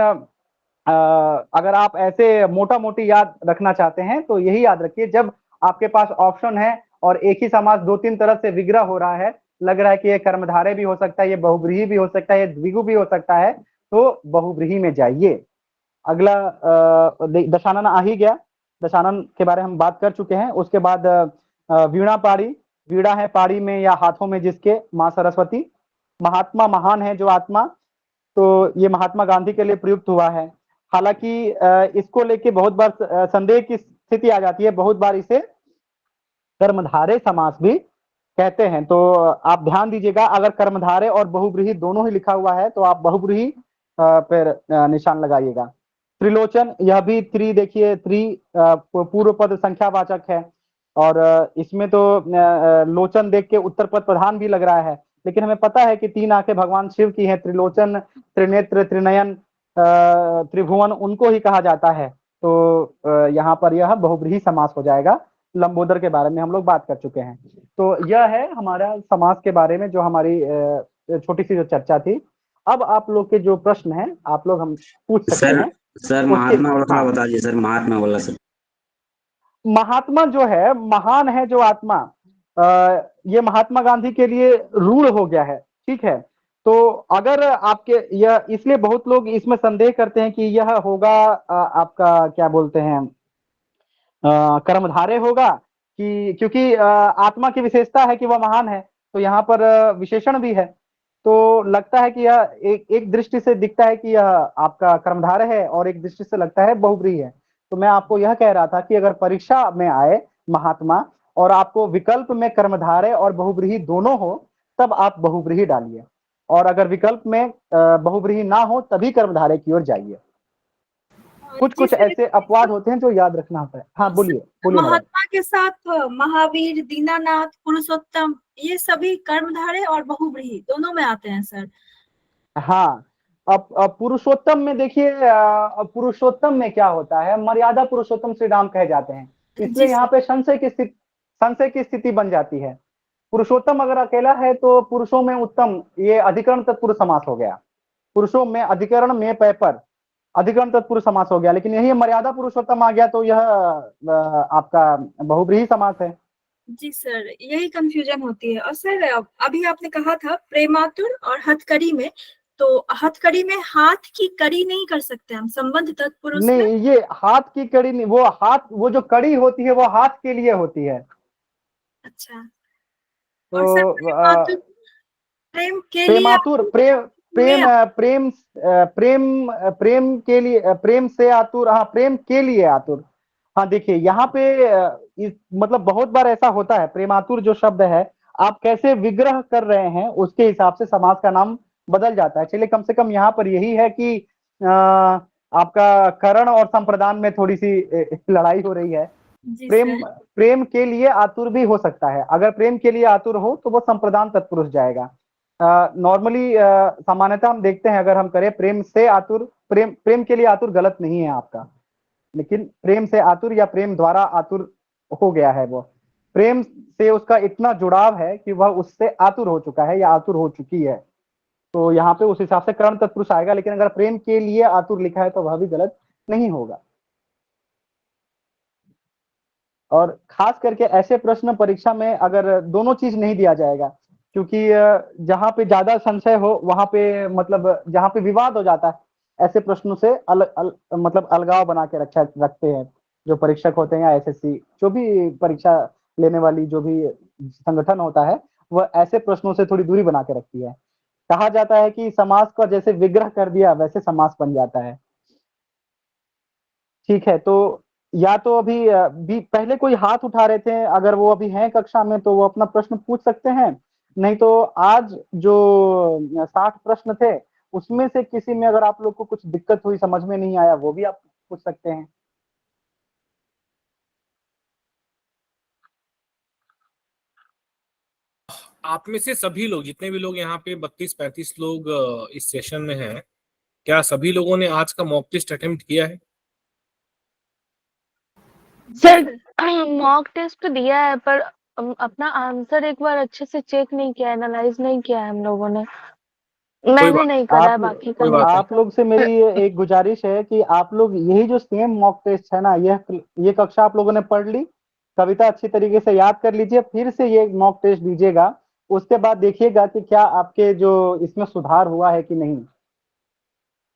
S1: अगर आप ऐसे मोटा मोटी याद रखना चाहते हैं तो यही याद रखिए, जब आपके पास ऑप्शन है और एक ही समास 2-3 तरह से विग्रह हो रहा है, लग रहा है कि ये कर्मधारय भी हो सकता है, ये बहुब्रीहि भी हो सकता है, ये द्विगु भी हो सकता है, तो बहुब्रीहि में जाइए। अगला दशानन आ ही गया, दशानन के बारे में हम बात कर चुके हैं। उसके बाद वीणा पाड़ी, वीणा है पाड़ी में या हाथों में जिसके माँ सरस्वती। महात्मा महान है जो आत्मा, तो ये महात्मा गांधी के लिए प्रयुक्त हुआ है। हालांकि इसको लेके बहुत बार संदेह की स्थिति आ जाती है, बहुत बार इसे कर्मधारय समास भी कहते हैं, तो आप ध्यान दीजिएगा, अगर कर्मधारय और बहुब्रीहि दोनों ही लिखा हुआ है तो आप बहुब्रीहि पर निशान लगाइएगा। त्रिलोचन, यह भी त्रि, देखिए त्रि पूर्व पद संख्यावाचक है, और इसमें तो लोचन देख के उत्तर पद प्रधान भी लग रहा है, लेकिन हमें पता है कि 3 आंखें भगवान शिव की हैं, त्रिलोचन, त्रिनेत्र, त्रिनयन, त्रिभुवन उनको ही कहा जाता है, तो यहाँ पर यह बहुब्रीहि समास हो जाएगा। लंबोदर के बारे में हम लोग बात कर चुके हैं। तो यह है हमारा समास के बारे में जो हमारी छोटी सी जो चर्चा थी। अब आप लोग के जो प्रश्न हैं आप लोग हम पूछ सकते हैं।
S6: सर महात्मा वाला थोड़ा बता दीजिए सर, महात्मा वाला सर।
S1: महात्मा जो है, महान है जो आत्मा, ये महात्मा गांधी के लिए रूढ़ हो गया है, ठीक है। तो अगर आपके यह, इसलिए बहुत लोग इसमें संदेह करते हैं कि यह होगा आपका क्या बोलते हैं कर्मधारय होगा, कि क्योंकि आत्मा की विशेषता है कि वह महान है, तो यहाँ पर विशेषण भी है, तो लगता है कि यह एक दृष्टि से दिखता है कि यह आपका कर्मधारय है और एक दृष्टि से लगता है बहुब्रीहि है। तो मैं आपको यह कह रहा था कि अगर परीक्षा में आए महात्मा और आपको विकल्प में कर्मधारय और बहुब्रीहि दोनों हो तब आप बहुब्रीहि डालिए, और अगर विकल्प में बहुब्रीहि ना हो तभी कर्मधारय की ओर जाइए। कुछ ऐसे अपवाद होते हैं जो याद रखना होता है। हाँ बोलिए बोलिए।
S7: महात्मा के साथ महावीर, दीनानाथ, पुरुषोत्तम, ये सभी कर्मधारय और बहुब्रीहि दोनों में आते हैं सर।
S1: हाँ, अब पुरुषोत्तम में देखिए, पुरुषोत्तम में क्या होता है, मर्यादा पुरुषोत्तम श्री राम कहे जाते हैं, इसलिए यहाँ पे संशय की स्थिति बन जाती है। पुरुषोत्तम अगर अकेला है तो पुरुषों में उत्तम, ये अधिकरण तत्पुरुष समास हो गया, पुरुषों में अधिकरण में पै पर अधिकरण तत्पुरुष समास हो गया, लेकिन यही मर्यादा पुरुषोत्तम आ गया तो यह आपका बहुब्रीहि समास है।
S7: जी सर, यही कंफ्यूजन होती है। और सर अभी आपने कहा था प्रेमातुर और हथकड़ी में, तो हथकड़ी में हाथ की कड़ी नहीं कर सकते हम, संबंध तत्पुरुष
S1: नहीं,
S7: में?
S1: ये हाथ की कड़ी नहीं, वो जो कड़ी होती है वो हाथ के लिए होती है।
S7: अच्छा,
S1: तो
S7: और सर प्रेम के लिए,
S1: प्रेमातुर, प्रेम के लिए, प्रेम से आतुर, हाँ प्रेम के लिए आतुर। हाँ देखिए यहाँ पे मतलब बहुत बार ऐसा होता है, प्रेमातुर जो शब्द है आप कैसे विग्रह कर रहे हैं उसके हिसाब से समास का नाम बदल जाता है। चलिए कम से कम यहाँ पर यही है कि आपका करण और संप्रदान में थोड़ी सी लड़ाई हो रही है। प्रेम के लिए आतुर भी हो सकता है, अगर प्रेम के लिए आतुर हो तो वो संप्रदान तत्पुरुष जाएगा। नॉर्मली सामान्यतः हम देखते हैं अगर हम करें प्रेम से आतुर, प्रेम के लिए आतुर गलत नहीं है आपका, लेकिन प्रेम से आतुर या प्रेम द्वारा आतुर हो गया है, वो प्रेम से उसका इतना जुड़ाव है कि वह उससे आतुर हो चुका है या आतुर हो चुकी है, तो यहाँ पे उस हिसाब से कर्ण तत्पुरुष आएगा। लेकिन अगर प्रेम के लिए आतुर लिखा है तो वह भी गलत नहीं होगा। और खास करके ऐसे प्रश्न परीक्षा में अगर दोनों चीज नहीं दिया जाएगा, क्योंकि जहां पे ज्यादा संशय हो वहां पे, मतलब जहां पे विवाद हो जाता है, ऐसे प्रश्नों से मतलब अलगाव बना के रखते हैं जो परीक्षक होते हैं या एसएससी जो भी परीक्षा लेने वाली जो भी संगठन होता है, वह ऐसे प्रश्नों से थोड़ी दूरी बना के रखती है। कहा जाता है कि समास का जैसे विग्रह कर दिया वैसे समास बन जाता है। ठीक है, तो या तो अभी पहले कोई हाथ उठा रहे थे, अगर वो अभी हैं कक्षा में तो वो अपना प्रश्न पूछ सकते हैं, नहीं तो आज जो 60 प्रश्न थे उसमें से किसी में अगर आप लोग को कुछ दिक्कत हुई, समझ में नहीं आया, वो भी आप पूछ सकते हैं।
S2: आप में से सभी लोग, जितने भी लोग यहाँ पे 32-35 लोग इस सेशन में हैं, क्या सभी लोगों ने आज का मॉक टेस्ट अटेम्प्ट किया है?
S3: सर मॉक टेस्ट दिया है, पर अपना आंसर एक बार अच्छे से चेक नहीं किया, एनालाइज नहीं किया है हम लोगों ने। मैंने नहीं करा है, बाकी का लोग
S1: आप लोग से मेरी एक गुजारिश है कि आप लोग यही जो सेम मॉक टेस्ट है ना, ये कक्षा आप लोगों ने पढ़ ली, कविता अच्छी तरीके से याद कर लीजिए, फिर से ये मॉक टेस्ट दीजिएगा, उसके बाद देखिएगा कि क्या आपके जो इसमें सुधार हुआ है कि नहीं,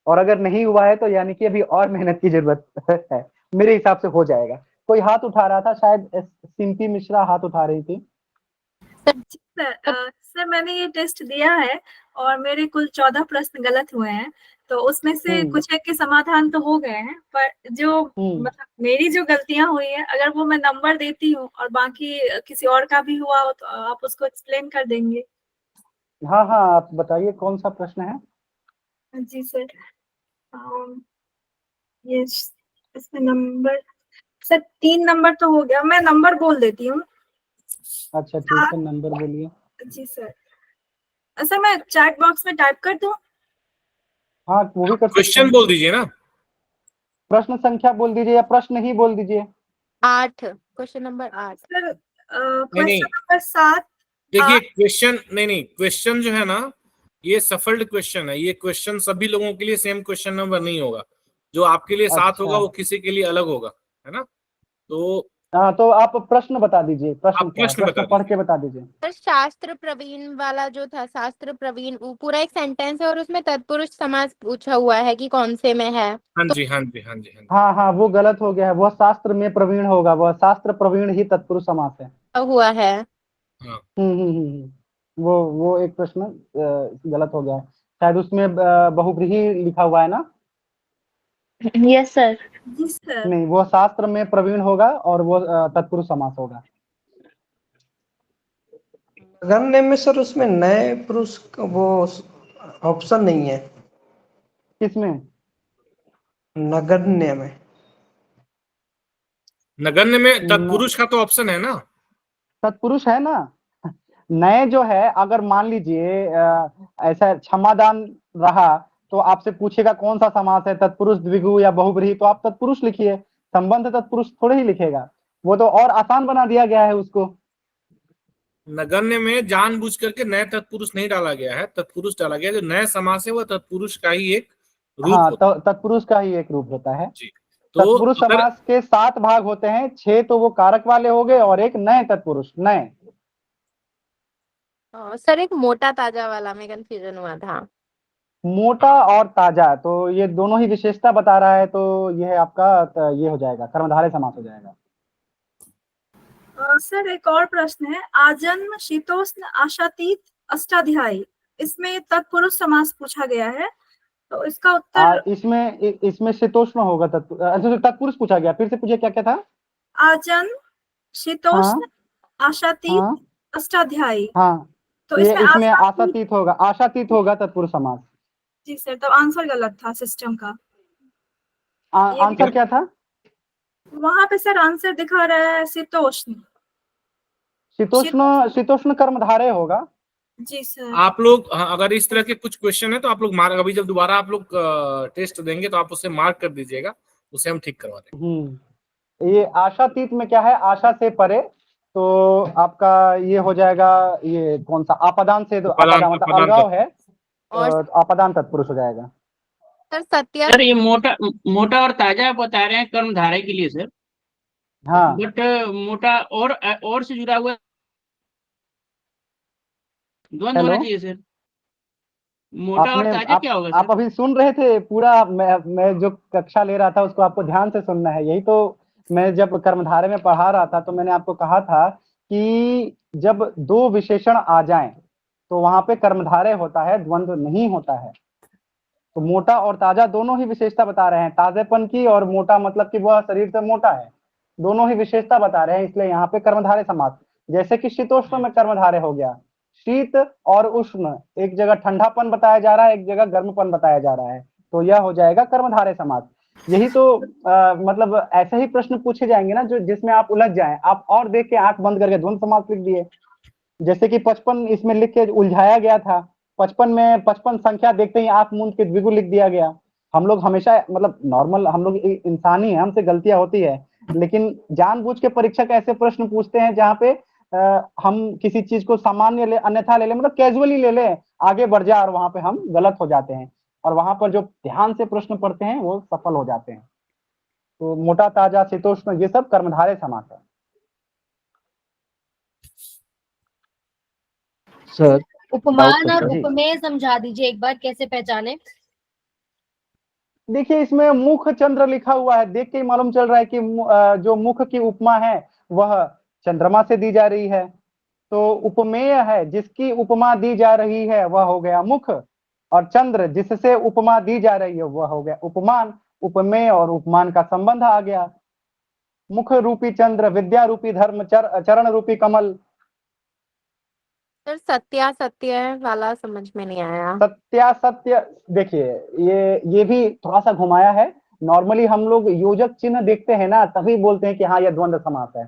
S1: और अगर नहीं हुआ है तो यानी कि अभी और मेहनत की जरूरत है। मेरे हिसाब से हो जाएगा। कोई हाथ उठा रहा था, शायद सिंपी मिश्रा हाथ उठा रही थी।
S7: सर मैंने ये टेस्ट दिया है और मेरे कुल 14 प्रश्न गलत हुए हैं, तो उसमें से कुछ एक के समाधान तो हो गए हैं, पर जो मतलब मेरी जो गलतियां हुई है, अगर वो मैं नंबर देती हूँ और बाकी किसी और का भी हुआ हो तो आप उसको एक्सप्लेन कर देंगे।
S1: हाँ हाँ, आप बताइए कौन सा प्रश्न है।
S7: जी सर, ये इसमें नंबर सर 3 नंबर तो हो गया, मैं नंबर बोल देती हूँ।
S1: अच्छा ठीक है, नंबर बोलिए।
S7: जी सर, सर मैं चैट बॉक्स में टाइप कर दूं?
S1: हाँ वो भी कर सकते हैं।
S2: क्वेश्चन बोल दीजिए ना,
S1: प्रश्न संख्या बोल दीजिए या प्रश्न ही बोल दीजिए।
S8: 8, question number 8।
S7: Sir question number 7।
S2: देखिए क्वेश्चन नहीं, क्वेश्चन जो है ना, ये सफल्ड क्वेश्चन है। ये क्वेश्चन सभी लोगों के लिए सेम क्वेश्चन नंबर नहीं होगा, जो आपके लिए 7 होगा वो किसी के लिए अलग होगा, है ना। तो
S1: हाँ, तो आप प्रश्न बता दीजिए, प्रश्न पढ़ के बता दीजिए।
S8: सर शास्त्र प्रवीण वाला जो था, शास्त्र प्रवीण, वो पूरा एक सेंटेंस है और उसमें तत्पुरुष समास पूछा हुआ है कि कौन से में है।
S2: हाँ जी हाँ जी हाँ जी
S1: हाँ हाँ, वो गलत हो गया है, वह शास्त्र में प्रवीण होगा, वह शास्त्र प्रवीण ही तत्पुरुष समास है।
S8: हुआ है।
S1: वो एक प्रश्न गलत हो गया है, शायद उसमें बहुव्रीहि लिखा हुआ है ना।
S3: Yes sir.
S1: नहीं, वो शास्त्र में प्रवीण होगा और वो तत्पुरुष समास होगा।
S5: नगण्य में सर उसमें नए पुरुष वो ऑप्शन नहीं है।
S1: किसमें?
S5: नगण्य में।
S2: नगण्य में तत्पुरुष का तो ऑप्शन है ना।
S1: तत्पुरुष है ना। नए जो है, अगर मान लीजिए ऐसा क्षमादान रहा तो आपसे पूछेगा कौन सा समास है, तत्पुरुष, द्विगु या बहुव्रीहि, तो आप तत्पुरुष लिखिए, संबंध तत्पुरुष थोड़े ही लिखेगा, वो तो और आसान बना दिया गया है उसको।
S2: नगण्य में जानबूझ करके नए तत्पुरुष नहीं डाला गया है, तत्पुरुष डाला गया है। जो नए समास है वो तत्पुरुष का ही एक रूप होता है।
S1: तत्पुरुष का ही एक रूप होता है
S2: जी। तो
S1: तत्पुरुष समास के 7 भाग होते हैं, 6 तो वो कारक वाले हो गए और एक नए तत्पुरुष। नए
S8: सर एक मोटा ताजा वाला में कंफ्यूजन हुआ था।
S1: मोटा और ताजा, तो ये दोनों ही विशेषता बता रहा है, तो ये आपका ये हो जाएगा, कर्मधारय समास हो जाएगा।
S7: सर एक और प्रश्न है, आजन्म, शीतोष्ण, आशातीत, अष्टाध्यायी, इसमें तत्पुरुष समास पूछा गया है, तो इसका उत्तर
S1: इसमें शीतोष्ण होगा। तत्पुरुष पूछा गया, फिर से पूछे क्या क्या था।
S7: आजन्म, शीतोष्ण, आशातीत, अष्टाध्यायी।
S1: हाँ,
S7: तो
S1: इसमें आशातीत होगा, आशातीत होगा तत्पुरुष समास।
S7: जी सर, तब आंसर गलत था सिस्टम का।
S1: आंसर क्या था
S7: वहां पे सर? आंसर दिखा रहा है शीतोष्ण।
S1: शीतोष्ण कर्मधारय होगा।
S7: जी सर।
S2: आप लोग अगर इस तरह के कुछ क्वेश्चन है तो आप लोग मार्क, अभी जब दोबारा आप लोग टेस्ट देंगे तो आप उसे मार्क कर दीजिएगा, उसे हम ठीक करवा देंगे।
S1: ये आशातीत में क्या है, आशा से परे, तो आपका ये हो जाएगा, ये कौन सा, आपादान से, मतलब अलगाव है, और आपादान तत्पुरुष हो जाएगा।
S8: सर
S9: ये मोटा और ताजा आप बता रहे हैं कर्मधारय के लिए सर।
S1: हाँ,
S9: बट मोटा और से जुड़ा हुआ द्वंद्व होना चाहिए सर। मोटा और ताजा क्या होगा सर?
S1: आप अभी सुन रहे थे पूरा, मैं जो कक्षा ले रहा था उसको आपको ध्यान से सुनना है। यही तो मैं जब कर्मधारय में पढ़ा रहा था तो मैंने आपको कहा था कि जब 2 विशेषण आ जाएं तो वहां पे कर्मधारय होता है, द्वंद्व नहीं होता है। तो मोटा और ताजा दोनों ही विशेषता बता रहे हैं, ताजेपन की, और मोटा मतलब कि वह शरीर से मोटा है, दोनों ही विशेषता बता रहे हैं, इसलिए यहाँ पे कर्मधारय समास। जैसे कि शीतोष्ण में कर्मधारय हो गया, शीत और उष्ण, एक जगह ठंडापन बताया जा रहा है, एक जगह गर्मपन बताया जा रहा है, तो यह हो जाएगा कर्मधारय समास। यही तो मतलब ऐसे ही प्रश्न पूछे जाएंगे ना जो जिसमें आप उलझ जाएं, आप और देख के आंख बंद करके द्वंद्व समास लिख दिए, जैसे कि 55 इसमें लिख के उलझाया गया था, 55 में 55 संख्या देखते ही आंख मूंद के द्विगु लिख दिया गया। हम लोग हमेशा मतलब नॉर्मल, हम लोग इंसान ही है, हमसे गलतियां होती है, लेकिन जानबूझ के परीक्षक ऐसे प्रश्न पूछते हैं जहाँ पे हम किसी चीज को सामान्य ले, अन्यथा ले ले, मतलब कैजुअली ले ले, आगे बढ़ जाए, और वहां पे हम गलत हो जाते हैं, और वहां पर जो ध्यान से प्रश्न पढ़ते हैं वो सफल हो जाते हैं। तो मोटा ताजा शीतोष्ण ये सब कर्मधारय समास है।
S10: सर
S4: उपमान और उपमेय समझा दीजिए एक बार, कैसे पहचाने?
S1: देखिए इसमें मुख चंद्र लिखा हुआ है, देख के ही मालूम चल रहा है कि जो मुख की उपमा है वह चंद्रमा से दी जा रही है, तो उपमेय है जिसकी उपमा दी जा रही है वह हो गया मुख, और चंद्र जिससे उपमा दी जा रही है वह हो गया उपमान। उपमेय और उपमान का संबंध आ गया। मुख रूपी चंद्र, विद्या रूपी धर्म, चरण रूपी कमल।
S8: सर सत्य वाला समझ में नहीं आया।
S1: सत्य देखिए ये भी थोड़ा सा घुमाया है। नॉर्मली हम लोग योजक चिन्ह देखते हैं ना, तभी बोलते हैं कि हाँ यह द्वंद्व समास है।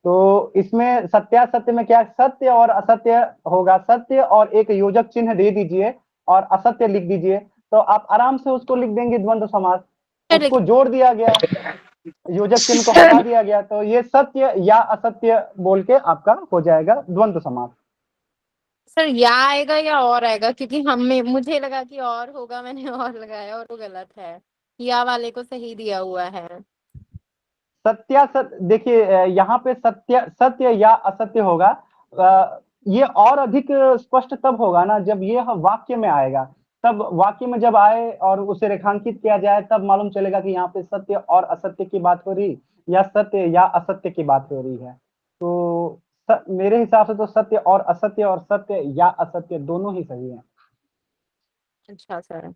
S1: तो इसमें सत्य में क्या सत्य और असत्य होगा, सत्य और एक योजक चिन्ह दे दीजिए और असत्य लिख दीजिए, तो आप आराम से उसको लिख देंगे द्वंद्व समास। उसको जोड़ दिया गया, योजक चिन्ह को हटा दिया गया, तो ये सत्य या असत्य बोल के आपका हो जाएगा द्वंद्व समास।
S8: सर या आएगा या और आएगा, क्योंकि मुझे लगा कि और होगा, मैंने और लगाया और वो गलत है, या वाले को सही दिया हुआ है।
S1: देखिए यहाँ पे सत्य या असत्य होगा। ये और अधिक स्पष्ट तब होगा ना जब ये वाक्य में आएगा, तब वाक्य में जब आए और उसे रेखांकित किया जाए तब मालूम चलेगा कि यहाँ पे सत्य और असत्य की बात हो रही या सत्य या असत्य की बात हो रही है। तो मेरे हिसाब से तो सत्य और असत्य और सत्य या असत्य दोनों ही सही है।
S8: अच्छा सर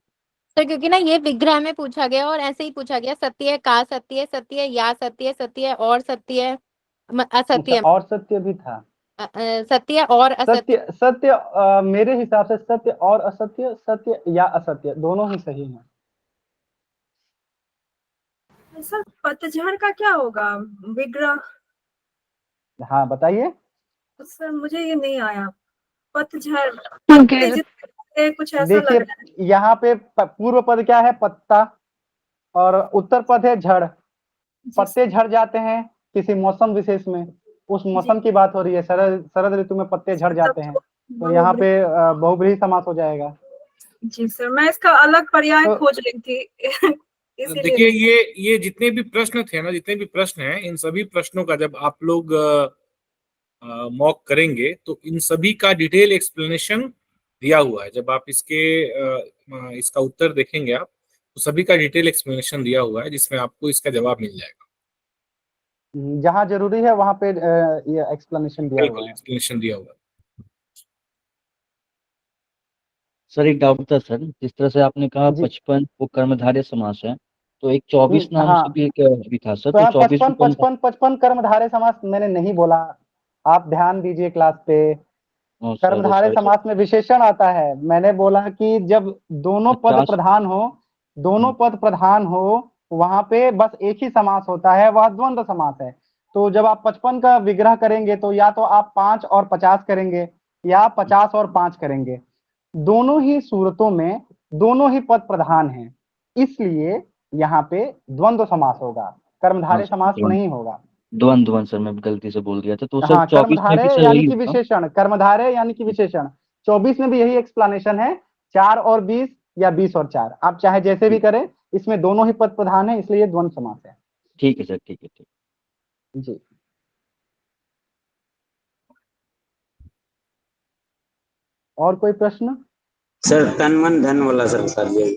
S8: क्योंकि ना ये विग्रह में पूछा गया और ऐसे ही पूछा गया, सत्य का सत्य, सत्य या सत्य, सत्य और सत्य, असत्य
S1: और सत्य भी था,
S8: सत्य और असत्य।
S1: सत्य मेरे हिसाब से सत्य और असत्य, सत्य या असत्य दोनों ही सही हैं।
S7: सर पतझड़ का क्या होगा, विग्रह?
S1: हाँ बताइए।
S7: सर मुझे ये नहीं आया, पतझड़ कुछ ऐसा लग
S1: देखिए
S7: रहा है।
S1: यहाँ पे पूर्व पद क्या है, पत्ता, और उत्तर पद है झड़। पत्ते झड़ जाते हैं किसी मौसम विशेष में, उस मौसम की बात हो रही है, शरद ऋतु में पत्ते झड़ जाते हैं, तो यहाँ पे बहुब्रीहि समास हो जाएगा।
S7: जी सर, मैं इसका अलग पर्याय खोज रही थी।
S2: देखिए ये जितने भी प्रश्न थे ना, जितने भी प्रश्न हैं, इन सभी प्रश्नों का जब आप लोग मॉक करेंगे तो इन सभी का डिटेल एक्सप्लेनेशन दिया हुआ है। जब आप इसका उत्तर देखेंगे आप, तो सभी का डिटेल एक्सप्लेनेशन दिया हुआ है जिसमें आपको इसका जवाब मिल जाएगा।
S1: जहाँ जरूरी है वहां पे ये एक्सप्लेनेशन दिया हुआ है।
S2: एक्सप्लेनेशन दिया हुआ है।
S10: सर एक डाउट था सर, जिस तरह से आपने कहा 55 वो कर्मधारय समास है, तो एक 24 नाम से भी एक भी था सर, तो
S1: 55 कर्मधारय समास मैंने नहीं बोला, आप ध्यान दीजिए क्लास पे। कर्मधारय समास में विशेषण आता है, मैंने बोला कि जब दोनों पद प्रधान हो, दोनों पद प्रधान हो, वहां पे बस एक ही समास होता है, वह द्वंद्व समास है। तो जब आप 55 का विग्रह करेंगे तो या तो आप 5 और 50 करेंगे या 50 और 5 करेंगे, दोनों ही सूरतों में दोनों ही पद प्रधान हैं, इसलिए यहाँ पे द्वंद्व समास होगा, कर्मधारय समास नहीं होगा।
S10: द्वंद्व सर मैं गलती से बोल दिया था, तो सर
S1: हाँ,
S10: 24 में भी सर
S1: यानी कि विशेषण, कर्मधारय यानी कि विशेषण, 24 में भी यही एक्सप्लेनेशन है, 4 और 20 या 20 और 4, आप चाहे जैसे भी करें, इसमें दोनों ही पद प्रधान है, इसलिए द्वंद्व समास है।
S10: ठीक है सर, ठीक है, ठीक
S1: जी। और कोई प्रश्न?
S6: सर तन मन धन वाला सर बता दीजिए।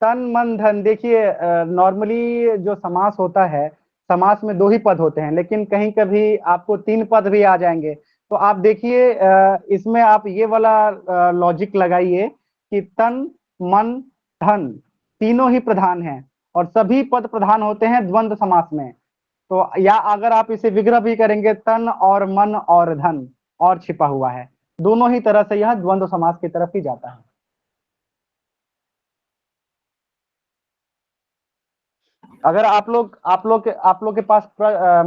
S1: तन मन धन, देखिए नॉर्मली जो समास होता है, समास में 2 ही पद होते हैं, लेकिन कहीं कभी आपको 3 पद भी आ जाएंगे, तो आप देखिए इसमें आप ये वाला लॉजिक लगाइए कि तन मन धन, तीनों ही प्रधान हैं और सभी पद प्रधान होते हैं द्वंद्व समास में। तो या अगर आप इसे विग्रह भी करेंगे, तन और मन और धन और छिपा हुआ है, दोनों ही तरह से यह द्वंद्व समास की तरफ ही जाता है। अगर आप लोग के पास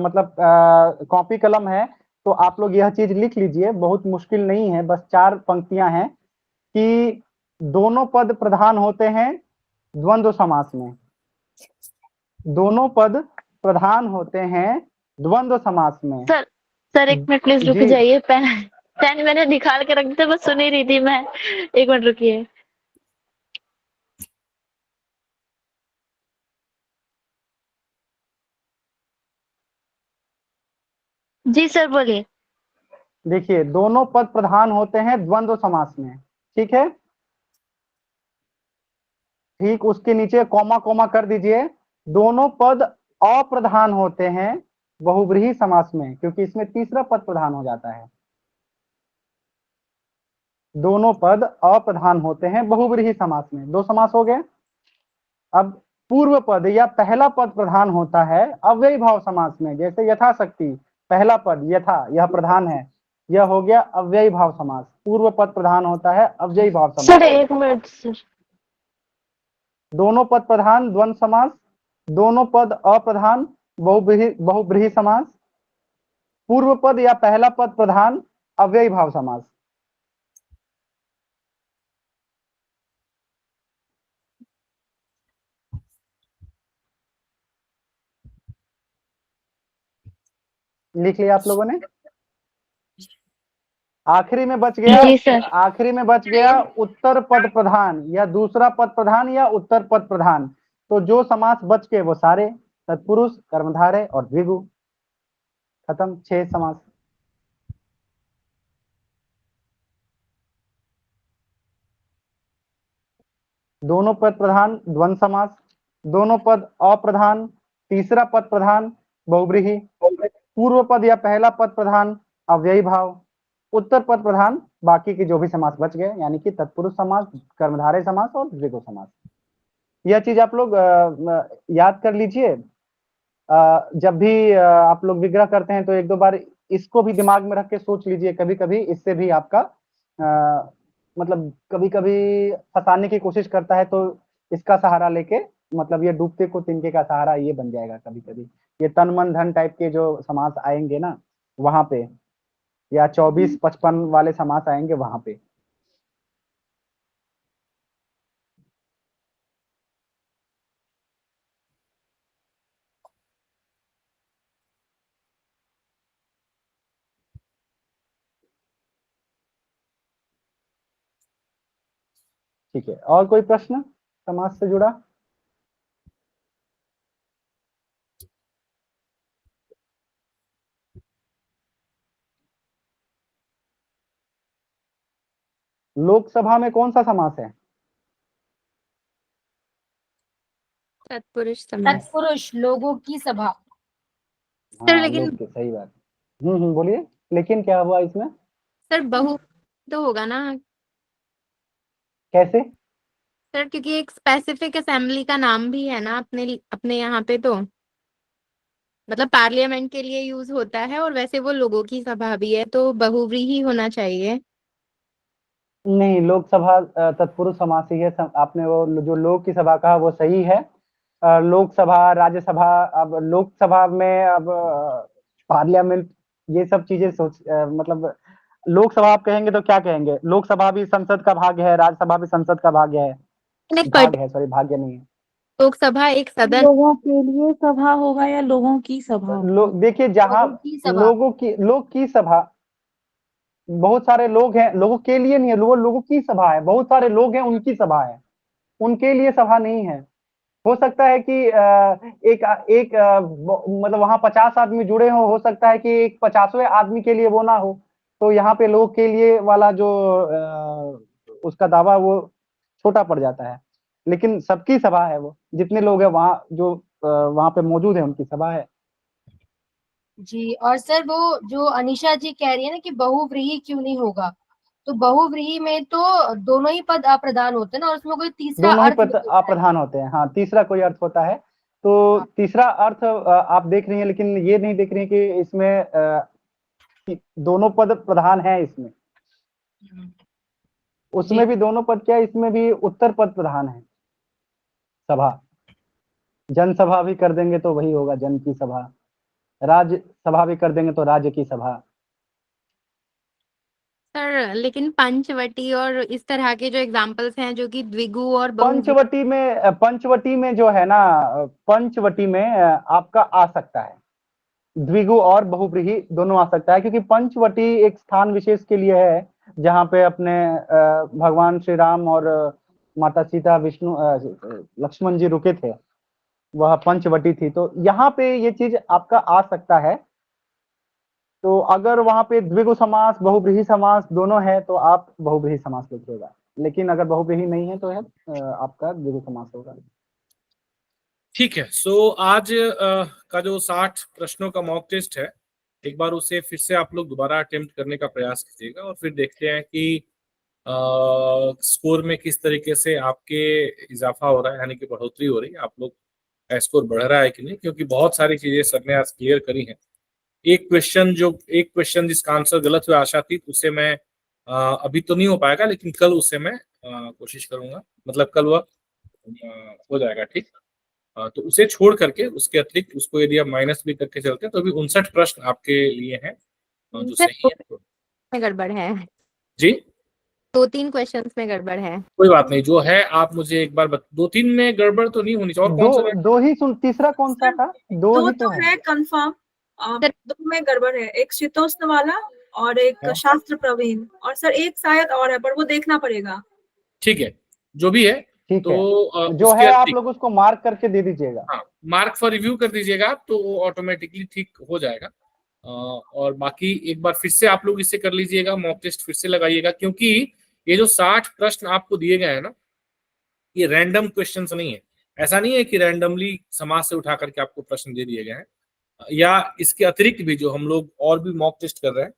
S1: मतलब कॉपी कलम है तो आप लोग यह चीज लिख लीजिए, बहुत मुश्किल नहीं है, बस 4 पंक्तियां हैं कि दोनों पद प्रधान होते हैं द्वंद्व समास में, दोनों पद प्रधान होते हैं द्वंद्व समास में।
S3: सर 1 मिनट प्लीज रुक जाइए, पेन मैंने निकाल के रख दिया, बस सुन ही रही थी मैं, 1 मिनट रुकिए। जी सर बोलिए।
S1: देखिए, दोनों पद प्रधान होते हैं द्वंद्व समास में, ठीक है, ठीक उसके नीचे कॉमा कॉमा कर दीजिए। दोनों पद अप्रधान होते हैं बहुव्रीहि समास में, क्योंकि इसमें तीसरा पद प्रधान हो जाता है। दोनों पद अप्रधान होते हैं बहुव्रीहि समास में, 2 समास हो गए। अब पूर्व पद या पहला पद प्रधान होता है अव्ययी भाव समास में, जैसे यथाशक्ति, पहला पद यथा, यह प्रधान है, यह हो गया अव्ययी भाव समास। पूर्व पद प्रधान होता है अव्ययी भाव समास।
S3: Sir 1 minute sir.
S1: दोनों पद प्रधान द्वंद्व समास, दोनों पद अप्रधान बहुव्रीहि समास, पूर्व पद या पहला पद प्रधान अव्ययी भाव समास। लिख लिया आप लोगों ने? आखिरी में बच गया उत्तर पद प्रधान या दूसरा पद प्रधान या उत्तर पद प्रधान। तो जो समास बच के वो सारे तत्पुरुष, कर्मधारय और द्विगु, खत्म, 6 समास। दोनों पद प्रधान द्वंद्व समास, दोनों पद अप्रधान, तीसरा पद प्रधान बहुव्रीहि, पूर्व पद या पहला पद प्रधान अव्ययी भाव, उत्तर पद प्रधान बाकी के जो भी समास बच गए, यानी कि तत्पुरुष समास, कर्मधारय समास और द्विगु समास। यह चीज आप लोग याद कर लीजिए। जब भी आप लोग विग्रह करते हैं तो 1-2 बार इसको भी दिमाग में रख के सोच लीजिए, कभी कभी इससे भी आपका मतलब कभी कभी फंसाने की कोशिश करता है, तो इसका सहारा लेके, मतलब ये डूबते को तिनके का सहारा ये बन जाएगा कभी कभी। ये तन मन धन टाइप के जो समास आएंगे ना वहां पे, या 24-55 वाले समास आएंगे वहां पे। ठीक है, और कोई प्रश्न समास से जुड़ा? लोकसभा में कौन सा समास है?
S8: तत्पुरुष समास।
S4: तत्पुरुष, लोगों की सभा।
S8: सर लेकिन
S1: सही बात। बोलिए, लेकिन क्या हुआ इसमें?
S8: सर बहु तो होगा ना?
S1: कैसे?
S8: सर क्योंकि एक स्पेसिफिक असेंबली का नाम भी है ना अपने यहाँ पे, तो मतलब पार्लियामेंट के लिए यूज होता है और वैसे वो लोगों की सभा भी है, तो बहुव्रीहि होना चाहिए।
S1: नहीं, लोकसभा तत्पुरुष समास ही है। आपने वो जो लोक की सभा कहा वो सही है। लोकसभा, राज्यसभा, अब लोकसभा में अब पार्लियामेंट, ये सब चीजें मतलब लोकसभा आप कहेंगे तो क्या कहेंगे? लोकसभा भी संसद का भाग है, राज्यसभा भी संसद का भाग्य है, सॉरी भाग्य नहीं है।
S8: लोकसभा एक सदन,
S11: लोगों के लिए सभा होगा या लोगों की सभा?
S1: देखिए, जहाँ लोग की सभा, बहुत सारे लोग हैं, लोगों के लिए नहीं है, लोगों की सभा है, बहुत सारे लोग हैं उनकी सभा है, उनके लिए सभा नहीं है। हो सकता है कि एक मतलब वहां 50 आदमी जुड़े हो सकता है कि एक 50वें आदमी के लिए वो ना हो, तो यहाँ पे लोग के लिए वाला जो उसका दावा वो छोटा पड़ जाता है, लेकिन सबकी सभा है, वो जितने लोग हैं वहाँ जो वहां पे मौजूद है उनकी सभा है।
S4: जी, और सर वो जो अनिशा जी कह रही है ना कि बहुव्रीहि क्यों नहीं होगा, तो बहुव्रीहि में तो दोनों ही पद अप्रधान होते हैं ना, और उसमें कोई तीसरा
S1: दोनों ही
S4: अर्थ
S1: पद अप्रधान होते हैं। हाँ, तीसरा कोई अर्थ होता है। तो तीसरा अर्थ आप देख रही हैं, लेकिन ये नहीं देख रही हैं कि इसमें दोनों पद प्रधान है। इसमें उसमें भी दोनों पद क्या है, इसमें भी उत्तर पद प्रधान है। सभा, जनसभा भी कर देंगे तो वही होगा, जन की सभा। राज्य सभा भी कर देंगे तो राज्य की सभा।
S8: सर लेकिन पंचवटी और इस तरह के जो एग्जांपल्स हैं जो कि द्विगु और
S1: पंचवटी में जो है ना, पंचवटी में आपका आ सकता है, द्विगु और बहुव्रीहि दोनों आ सकता है, क्योंकि पंचवटी एक स्थान विशेष के लिए है जहाँ पे अपने भगवान श्री राम और माता सीता, विष्णु, लक्ष्मण जी रुके थे, वह पंचवटी थी। तो यहाँ पे ये चीज आपका आ सकता है। तो अगर वहां पे द्विगु समास, बहुव्रीहि समास दोनों है तो आप बहुव्रीहि समास लिखिएगा, लेकिन अगर बहुव्रीहि नहीं है तो है आपका द्विगु समास होगा।
S2: ठीक है। सो आज का जो 60 प्रश्नों का मॉक टेस्ट है, एक बार उसे फिर से आप लोग दोबारा अटेम्प्ट करने का प्रयास कीजिएगा और फिर देखते हैं कि स्कोर में किस तरीके से आपके इजाफा हो रहा है, यानी कि बढ़ोतरी हो रही है, आप लोग का स्कोर बढ़ रहा है कि नहीं, क्योंकि बहुत सारी चीजें सर ने आज क्लियर करी हैं। एक क्वेश्चन जिसका आंसर गलत हुआ आशा थी, उसे मैं अभी तो नहीं हो पाएगा, लेकिन कल उसे मैं कोशिश करूंगा, मतलब कल वह हो जाएगा। ठीक, तो उसे छोड़ करके उसके अतिरिक्त उसको यदि आप माइनस भी करके चलते हैं तो अभी 59 प्रश्न आपके लिए हैं जो सही है।
S8: में गड़बड़ है
S2: जी,
S8: 2-3 क्वेश्चंस में गड़बड़ है।
S2: कोई बात नहीं, जो है आप मुझे एक बार 2-3 में गड़बड़ तो नहीं होनी चाहिए। और कौन सा
S1: दो ही सुन, तीसरा कौन सा था? दो ही
S7: तो है कंफर्म, दो में गड़बड़ है, एक शीतोष्ण वाला और एक शास्त्र प्रवीण, और सर एक शायद और है पर वो देखना पड़ेगा।
S2: ठीक है, जो भी है
S1: ठीक
S2: तो
S1: है, जो है आप लोग उसको मार्क करके दे दीजिएगा।
S2: हाँ, मार्क फॉर रिव्यू कर दीजिएगा आप, तो वो ऑटोमेटिकली ठीक हो जाएगा। और बाकी एक बार फिर से आप लोग इसे कर लीजिएगा, मॉक टेस्ट फिर से लगाइएगा, क्योंकि ये जो 60 प्रश्न आपको दिए गए हैं ना, ये रैंडम क्वेश्चंस नहीं है। ऐसा नहीं है कि रैंडमली समाज से उठा करके आपको प्रश्न दे दिए गए हैं, या इसके अतिरिक्त भी जो हम लोग और भी मॉक टेस्ट कर रहे हैं।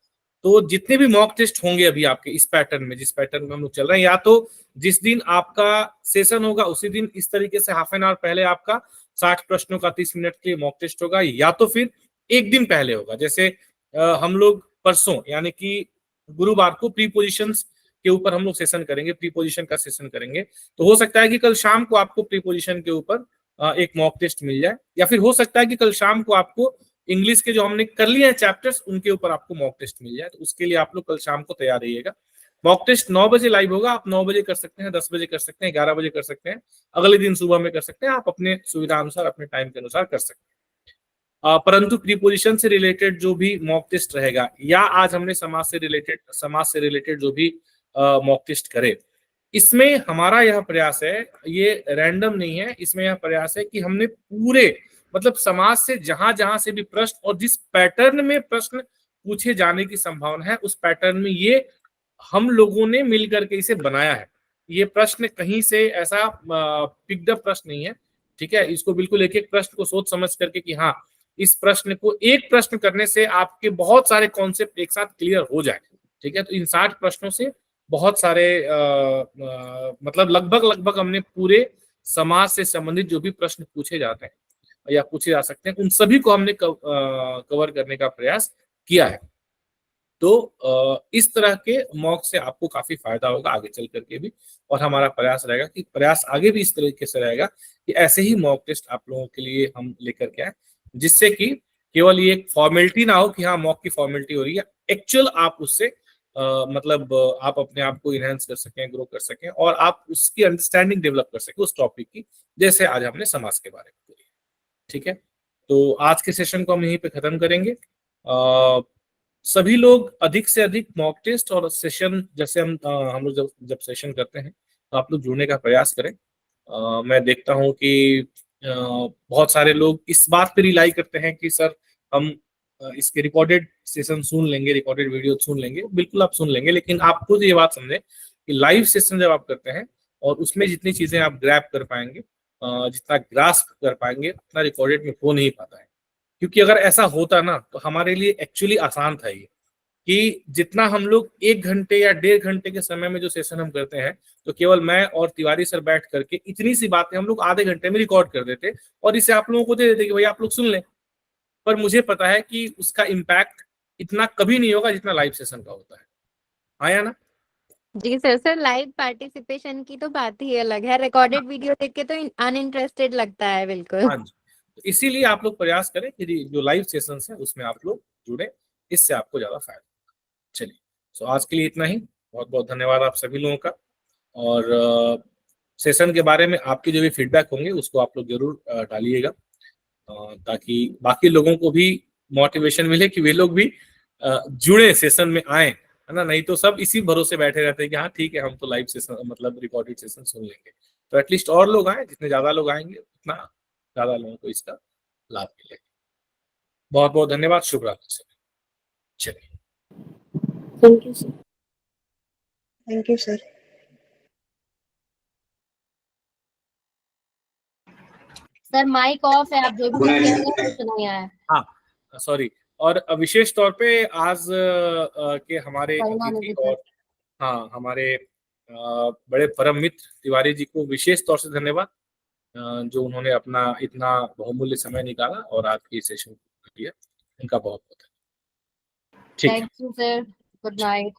S2: तो जितने भी मॉक टेस्ट होंगे अभी आपके इस पैटर्न में, जिस पैटर्न में हम लोग चल रहे हैं, या तो जिस दिन आपका सेशन होगा उसी दिन इस तरीके से हाफ एन आवर पहले आपका 60 प्रश्नों का 30 मिनट के लिए मॉक टेस्ट होगा, या तो फिर एक दिन पहले होगा। जैसे हम लोग परसों यानी कि गुरुवार को प्रीपोजिशंस के ऊपर हम लोग सेशन करेंगे, प्रीपोजिशन का सेशन करेंगे, तो हो सकता है कि कल शाम को आपको प्रीपोजिशन के ऊपर एक मॉक टेस्ट मिल जाए, या फिर हो सकता है कि कल शाम को आपको इंग्लिश के जो हमने कर लिए हैं चैप्टर्स उनके ऊपर आपको मॉक टेस्ट मिल जाए। तो उसके लिए आप लोग कल शाम को तैयार रहिएगा। मॉक टेस्ट 9 बजे लाइव होगा, आप 9 बजे कर सकते हैं, 10 बजे कर सकते हैं, 11 बजे कर सकते हैं, अगले दिन सुबह में कर सकते हैं, आप अपने सुविधा अनुसार अपने टाइम के अनुसार कर सकते हैं। परंतु प्रीपोजिशन से रिलेटेड जो भी मॉक टेस्ट रहेगा, या आज हमने समाज से रिलेटेड जो भी मॉक टेस्ट करे, इसमें हमारा यह प्रयास है, ये रैंडम नहीं है, इसमें यह प्रयास है कि हमने पूरे मतलब समाज से जहां जहां से भी प्रश्न और जिस पैटर्न में प्रश्न पूछे जाने की संभावना है, उस पैटर्न में ये हम लोगों ने मिलकर के इसे बनाया है। ये प्रश्न कहीं से ऐसा पिक्ड अप प्रश्न नहीं है, ठीक है। इसको बिल्कुल एक एक प्रश्न को सोच समझ करके कि हाँ, इस प्रश्न को एक प्रश्न करने से आपके बहुत सारे कॉन्सेप्ट एक साथ क्लियर हो जाए, ठीक है। तो इन 60 प्रश्नों से बहुत सारे मतलब लगभग हमने पूरे समाज से संबंधित जो भी प्रश्न पूछे जाते हैं या पूछे जा सकते हैं, उन सभी को हमने कवर करने का प्रयास किया है। तो इस तरह के मॉक से आपको काफी फायदा होगा आगे चल करके भी, और हमारा प्रयास रहेगा कि प्रयास आगे भी इस तरीके से रहेगा कि ऐसे ही मॉक टेस्ट आप लोगों के लिए हम लेकर के आए, जिससे कि केवल ये एक फॉर्मेलिटी ना हो कि हाँ मॉक की फॉर्मेलिटी हो रही है, एक्चुअल आप उससे मतलब आप अपने आप को इनहेंस कर सकें, ग्रो कर सकें, और आप उसकी अंडरस्टैंडिंग डेवलप कर सकें उस टॉपिक की, जैसे आज हमने समाज के बारे में। ठीक है, तो आज के सेशन को हम यहीं पे खत्म करेंगे। सभी लोग अधिक से अधिक मॉक टेस्ट और सेशन, जैसे हम लोग जब सेशन करते हैं तो आप लोग जुड़ने का प्रयास करें। मैं देखता हूं कि बहुत सारे लोग इस बात पे रिलाई करते हैं कि सर हम इसके रिकॉर्डेड सेशन सुन लेंगे, रिकॉर्डेड वीडियो सुन लेंगे। बिल्कुल आप सुन लेंगे, लेकिन आप खुद ये बात समझें कि लाइव सेशन जब आप करते हैं और उसमें जितनी चीजें आप ग्रैब कर पाएंगे, जितना ग्रास्प कर पाएंगे, उतना रिकॉर्डेड में हो नहीं पाता है। क्योंकि अगर ऐसा होता ना तो हमारे लिए एक्चुअली आसान था ये कि जितना हम लोग 1 घंटे या 1.5 घंटे के समय में जो सेशन हम करते हैं, तो केवल मैं और तिवारी सर बैठ करके इतनी सी बातें हम लोग आधे घंटे में रिकॉर्ड कर देते और इसे आप लोगों को दे देते कि भाई आप लोग सुन लें। पर मुझे पता है कि उसका इम्पैक्ट इतना कभी नहीं होगा जितना लाइव सेशन का होता है। आया ना?
S8: जी सर। सर लाइव पार्टिसिपेशन की तो बात ही अलग है, रिकॉर्डेड वीडियो देख के तो अनइंटरेस्टेड लगता है बिल्कुल।
S2: हाँ जी, तो इसीलिए आप लोग प्रयास करें कि जो लाइव सेशंस है उसमें आप लोग जुड़े, इससे आपको ज्यादा फायदा। चलिए, तो आज के लिए इतना ही। बहुत बहुत धन्यवाद आप सभी लोगों का। और सेशन के बारे में आपके जो भी फीडबैक होंगे उसको आप लोग जरूर डालिएगा, ताकि बाकी लोगों को भी मोटिवेशन मिले कि वे लोग भी जुड़े, सेशन में आए, है ना। नहीं तो सब इसी भरोसे बैठे रहते हैं कि हाँ ठीक है हम तो लाइव सेशन मतलब रिकॉर्डेड सेशन सुन लेंगे। तो एटलीस्ट और लोग आए, जितने ज्यादा लोग आएंगे उतना ज्यादा लोगों को इसका लाभ मिलेगा। बहुत बहुत धन्यवाद। शुभ रात्रि सर। चलिए,
S3: thank you sir.
S11: Thank you sir.
S4: Sir mike off है, आप जो भी कह रहे हैं कुछ नहीं आया।
S2: हाँ सॉरी। और विशेष तौर पे आज के हमारे अतिथि और हाँ हमारे बड़े परम मित्र तिवारी जी को विशेष तौर से धन्यवाद, जो उन्होंने अपना इतना बहुमूल्य समय निकाला और आज की सेशन को दिया। उनका बहुत बहुत धन्यवाद। ठीक है,
S4: thank you sir, good night.